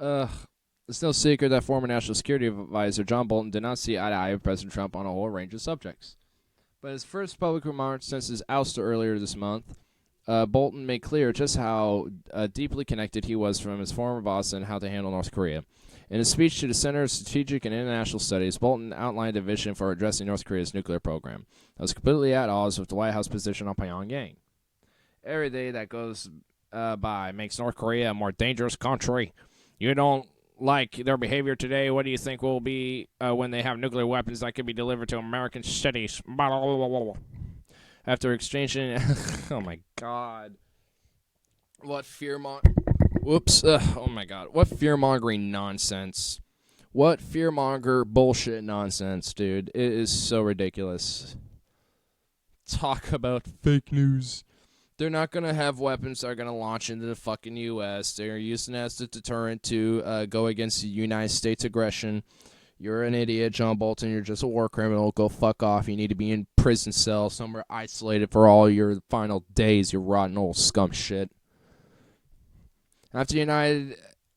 It's no secret that former National Security Advisor John Bolton did not see eye to eye with President Trump on a whole range of subjects. But his first public remarks since his ouster earlier this month, Bolton made clear just how deeply connected he was from his former boss and how to handle North Korea. In his speech to the Center of Strategic and International Studies, Bolton outlined a vision for addressing North Korea's nuclear program that was completely at odds with the White House position on Pyongyang. Every day that goes by makes North Korea a more dangerous country. You don't like their behavior today. What do you think will be when they have nuclear weapons that could be delivered to American cities? After exchanging... oh, my God. What oh, my God. What fear-mongering nonsense. What fear-monger bullshit nonsense, dude. It is so ridiculous. Talk about fake news. They're not going to have weapons that are going to launch into the fucking U.S. They're using it as a deterrent to go against the United States aggression. You're an idiot, John Bolton. You're just a war criminal. Go fuck off. You need to be in prison cell somewhere isolated for all your final days, you rotten old scum shit. After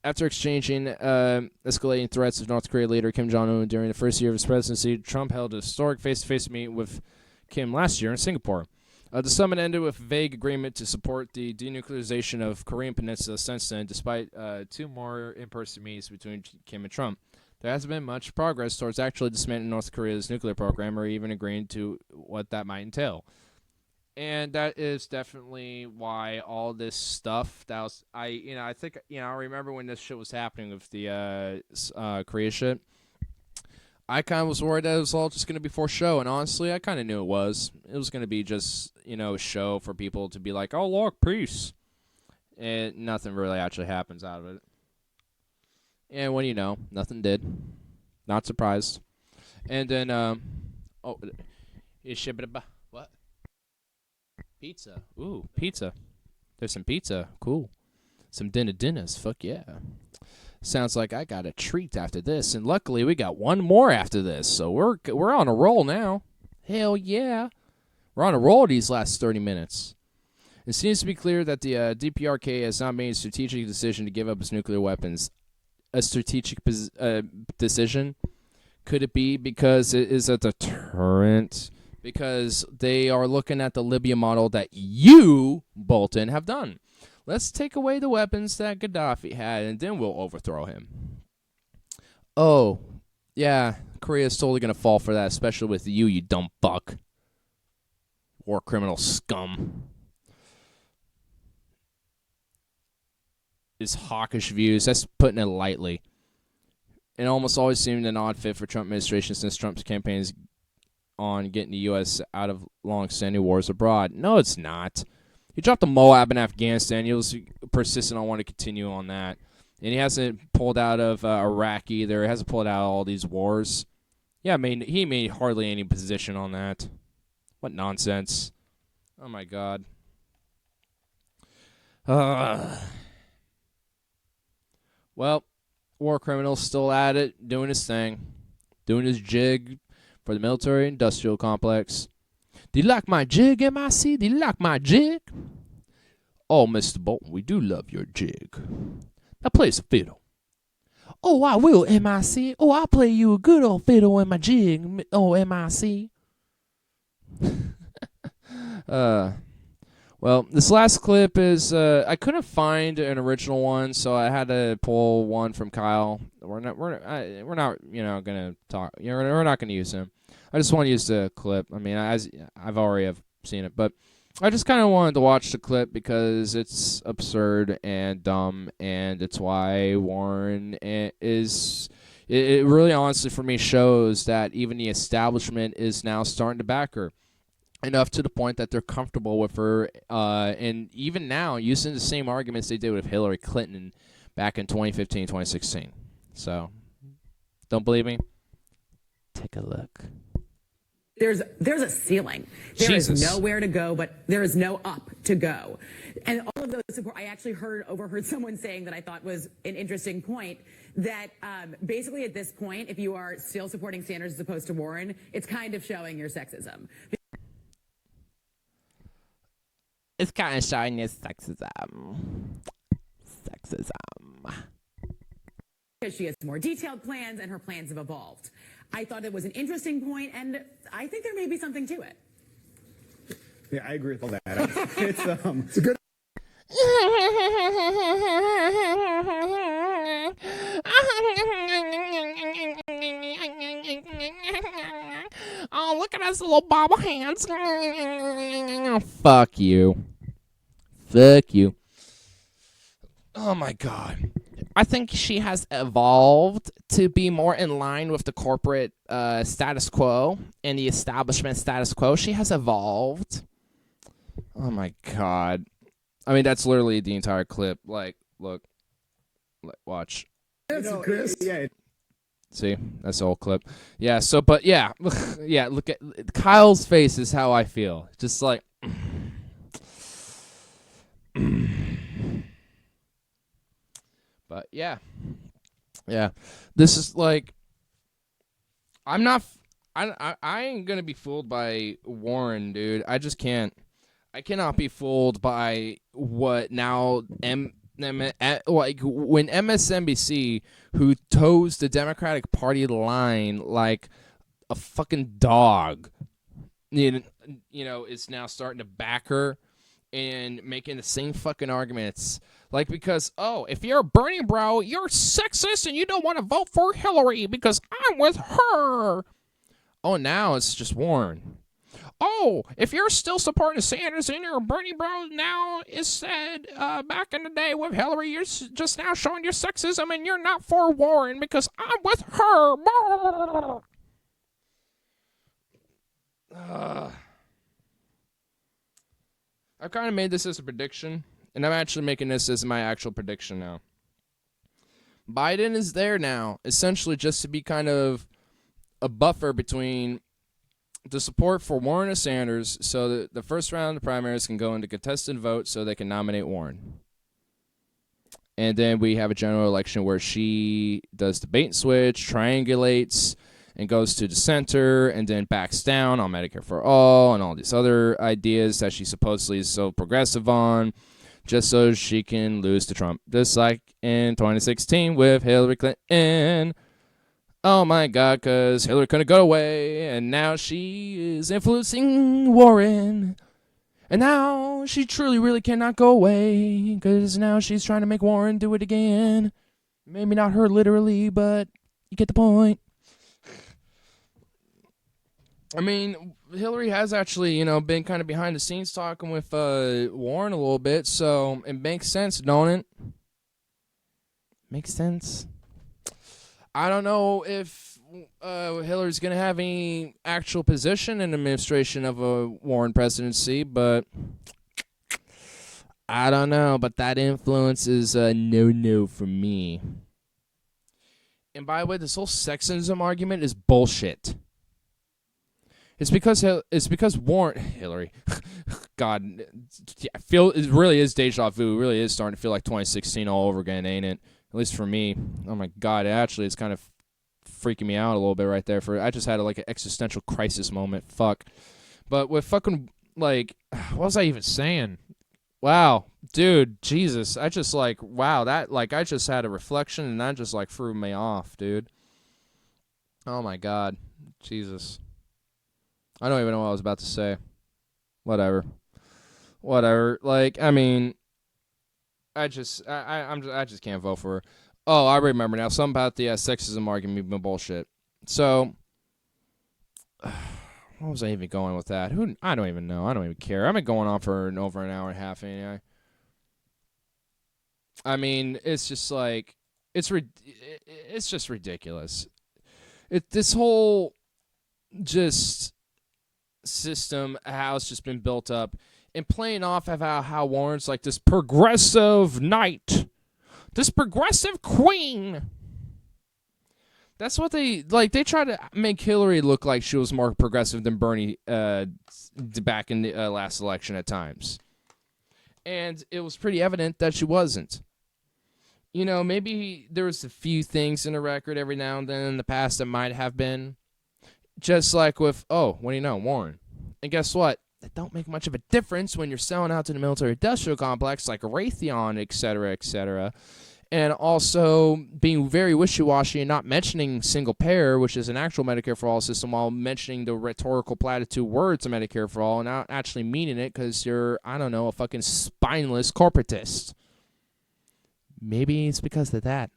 exchanging escalating threats of North Korea leader Kim Jong-un during the first year of his presidency, Trump held a historic face-to-face meeting with Kim last year in Singapore. The summit ended with a vague agreement to support the denuclearization of Korean Peninsula since then, despite 2 more in-person meetings between Kim and Trump. There hasn't been much progress towards actually dismantling North Korea's nuclear program or even agreeing to what that might entail. And that is definitely why all this stuff that was, I think, I remember when this shit was happening with the Korea shit. I kind of was worried that it was all just going to be for show, and honestly, I kind of knew it was. It was going to be just, a show for people to be like, oh, look, peace. And nothing really actually happens out of it. And when you know, nothing did. Not surprised. And then, what? Pizza. Ooh, pizza. There's some pizza. Cool. Some dinners. Fuck yeah. Sounds like I got a treat after this, and luckily we got one more after this, so we're on a roll now. Hell yeah. We're on a roll these last 30 minutes. It seems to be clear that the DPRK has not made a strategic decision to give up its nuclear weapons. A strategic decision? Could it be because it is a deterrent? Because they are looking at the Libya model that you, Bolton, have done. Let's take away the weapons that Gaddafi had, and then we'll overthrow him. Oh, yeah, Korea's totally going to fall for that, especially with you dumb fuck. War criminal scum. His hawkish views, that's putting it lightly. It almost always seemed an odd fit for Trump administration since Trump's campaigns on getting the U.S. out of long-standing wars abroad. No, it's not. He dropped the Moab in Afghanistan. He was persistent on wanting to continue on that. And he hasn't pulled out of Iraq either. He hasn't pulled out of all these wars. Yeah, I mean, he made hardly any position on that. What nonsense. Oh, my God. Well, war criminal's still at it, doing his thing. Doing his jig for the military-industrial complex. Do you like my jig, MIC? Do you like my jig? Oh, Mr. Bolton, we do love your jig. Now play us a fiddle. Oh, I will, MIC. Oh, I'll play you a good old fiddle in my jig. Oh, MIC. Well, this last clip is, I couldn't find an original one, so I had to pull one from Kyle. We're not, gonna talk. We're not gonna use him. I just want to use the clip. I mean, I've already have seen it, but I just kind of wanted to watch the clip because it's absurd and dumb, and it's why Warren is. It really, honestly, for me, shows that even the establishment is now starting to back her. Enough to the point that they're comfortable with her, and even now using the same arguments they did with Hillary Clinton back in 2015, 2016. So, don't believe me? Take a look. There's a ceiling. There is nowhere to go, but there is no up to go. And all of those support, I actually overheard someone saying that I thought was an interesting point, that basically at this point, if you are still supporting Sanders as opposed to Warren, it's kind of showing your sexism. It's kind of showing your sexism. Because she has more detailed plans and her plans have evolved. I thought it was an interesting point, and I think there may be something to it. Yeah, I agree with all that. It's a good. Oh, look at us little bobble hands. Fuck you. Fuck you. Oh my God. I think she has evolved to be more in line with the corporate status quo and the establishment status quo. She has evolved. Oh my God. I mean, that's literally the entire clip. Like, look. Watch. Yeah. See, that's the whole clip. Yeah, so, but yeah. Yeah, look at Kyle's face is how I feel. Just like, But yeah. This is like, I'm not. I ain't gonna be fooled by Warren, dude. I just can't. I cannot be fooled by what now like when MSNBC, who toes the Democratic Party line like a fucking dog, you know, is now starting to back her and making the same fucking arguments. Like, because, oh, if you're a Bernie bro, you're sexist and you don't want to vote for Hillary because I'm with her. Oh, now it's just Warren. Oh, if you're still supporting Sanders and you're a Bernie bro now, it said back in the day with Hillary, you're just now showing your sexism and you're not for Warren because I'm with her. I've kind of made this as a prediction, and I'm actually making this as my actual prediction now. Biden is there now, essentially just to be kind of a buffer between the support for Warren and Sanders, so that the first round of the primaries can go into contested votes so they can nominate Warren. And then we have a general election where she does the bait and switch, triangulates, and goes to the center, and then backs down on Medicare for All and all these other ideas that she supposedly is so progressive on, just so she can lose to Trump. Just like in 2016 with Hillary Clinton. Oh my God, because Hillary couldn't go away, and now she is influencing Warren. And now she truly really cannot go away, because now she's trying to make Warren do it again. Maybe not her literally, but you get the point. I mean, Hillary has actually, you know, been kind of behind the scenes talking with Warren a little bit, so it makes sense, don't it? Makes sense. I don't know if Hillary's going to have any actual position in the administration of a Warren presidency, but I don't know. But that influence is a no-no for me. And by the way, this whole sexism argument is bullshit. It's because Warren, Hillary, God, I feel it really is deja vu. It really is starting to feel like 2016 all over again, ain't it? At least for me. Oh my God, actually, it's kind of freaking me out a little bit right there. I just had like an existential crisis moment. Fuck. But with fucking, like, what was I even saying? Wow, dude, Jesus, I just like, wow, that, like, I just had a reflection and that just like threw me off, dude. Oh my God, Jesus. I don't even know what I was about to say. Whatever. Like, I mean, I just can't vote for her. Oh, I remember now. Something about the sexism argument being bullshit. So, what was I even going with that? I don't even know. I don't even care. I've been going on for over an hour and a half anyway. I mean, it's just like, it's just ridiculous. This whole just system, how it's just been built up, and playing off of how Warren's like this progressive knight, this progressive queen. That's what they like. They try to make Hillary look like she was more progressive than Bernie back in the last election at times, and it was pretty evident that she wasn't. You know, maybe there was a few things in the record every now and then in the past that might have been. Just like with, oh, what do you know, Warren. And guess what? It don't make much of a difference when you're selling out to the military-industrial complex like Raytheon, et cetera, and also being very wishy-washy and not mentioning single payer, which is an actual Medicare for All system, while mentioning the rhetorical platitude words of Medicare for All and not actually meaning it because you're, I don't know, a fucking spineless corporatist. Maybe it's because of that.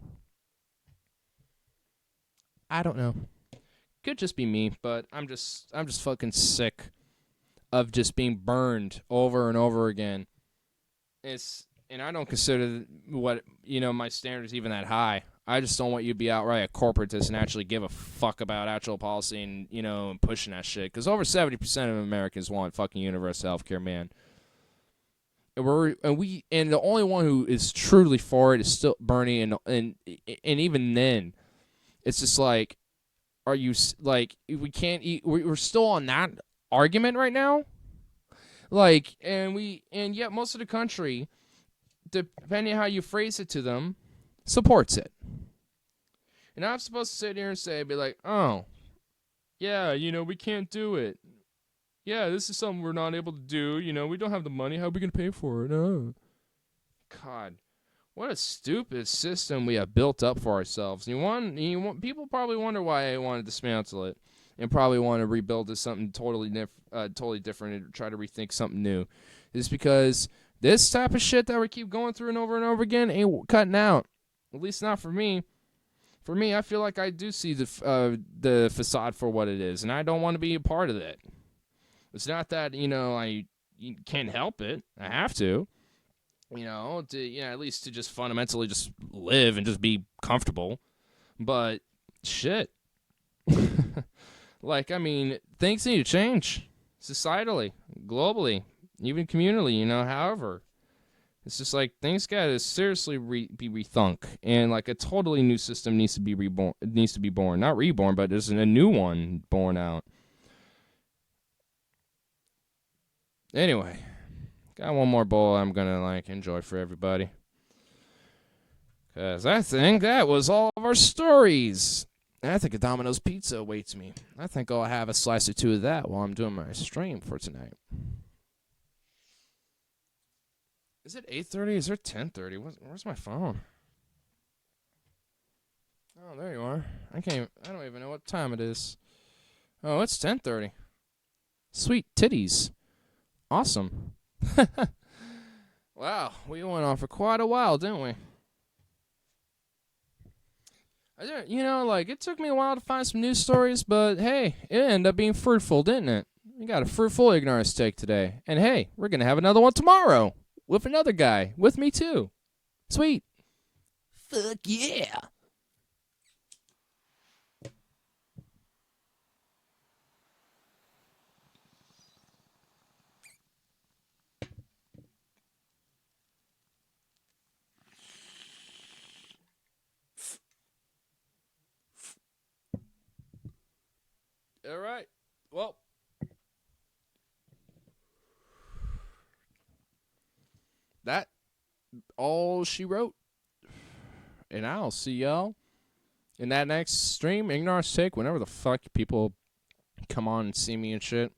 I don't know. Could just be me, but I'm just fucking sick of just being burned over and over again. And I don't consider my standards even that high. I just don't want you to be outright a corporatist and actually give a fuck about actual policy and, and pushing that shit. Because over 70% of Americans want fucking universal health care, man. And the only one who is truly for it is still Bernie, and even then, it's just like, are you, like, we can't eat, we're still on that argument right now? Like, and yet most of the country depending on how you phrase it to them, supports it. And I'm supposed to sit here and be like, oh, yeah, we can't do it. Yeah, this is something we're not able to do. We don't have the money. How are we going to pay for it? Oh. God, what a stupid system we have built up for ourselves. People probably wonder why I want to dismantle it and probably want to rebuild it something totally different and try to rethink something new. It's because this type of shit that we keep going through and over again ain't cutting out. At least not for me. For me, I feel like I do see the facade for what it is, and I don't want to be a part of that. It's not that, I can't help it. I have to. At least to just fundamentally just live and just be comfortable. But, shit. Things need to change. Societally, globally, even communally, however. It's just like, things gotta seriously be rethunk. And, a totally new system needs to be reborn. It needs to be born. Not reborn, but there's a new one born out. Anyway, got one more bowl I'm gonna enjoy for everybody. Cause I think that was all of our stories. And I think a Domino's pizza awaits me. I think I'll have a slice or two of that while I'm doing my stream for tonight. Is it 8:30? Is it 10:30? Where's my phone? Oh, there you are. I don't even know what time it is. Oh, it's 10:30. Sweet titties. Awesome. Wow, we went on for quite a while, didn't we? It took me a while to find some news stories, but hey, it ended up being fruitful, didn't it? We got a fruitful Ignarist Take today. And hey, we're going to have another one tomorrow with another guy, with me too. Sweet. Fuck yeah. All right. Well, that all she wrote. And I'll see y'all in that next stream, Ignarist Take, whenever the fuck people come on and see me and shit.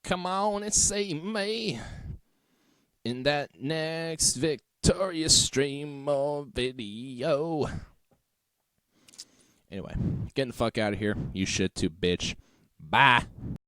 Come on and see me in that next victorious stream or video. Anyway, getting the fuck out of here. You shit too, bitch. Bye.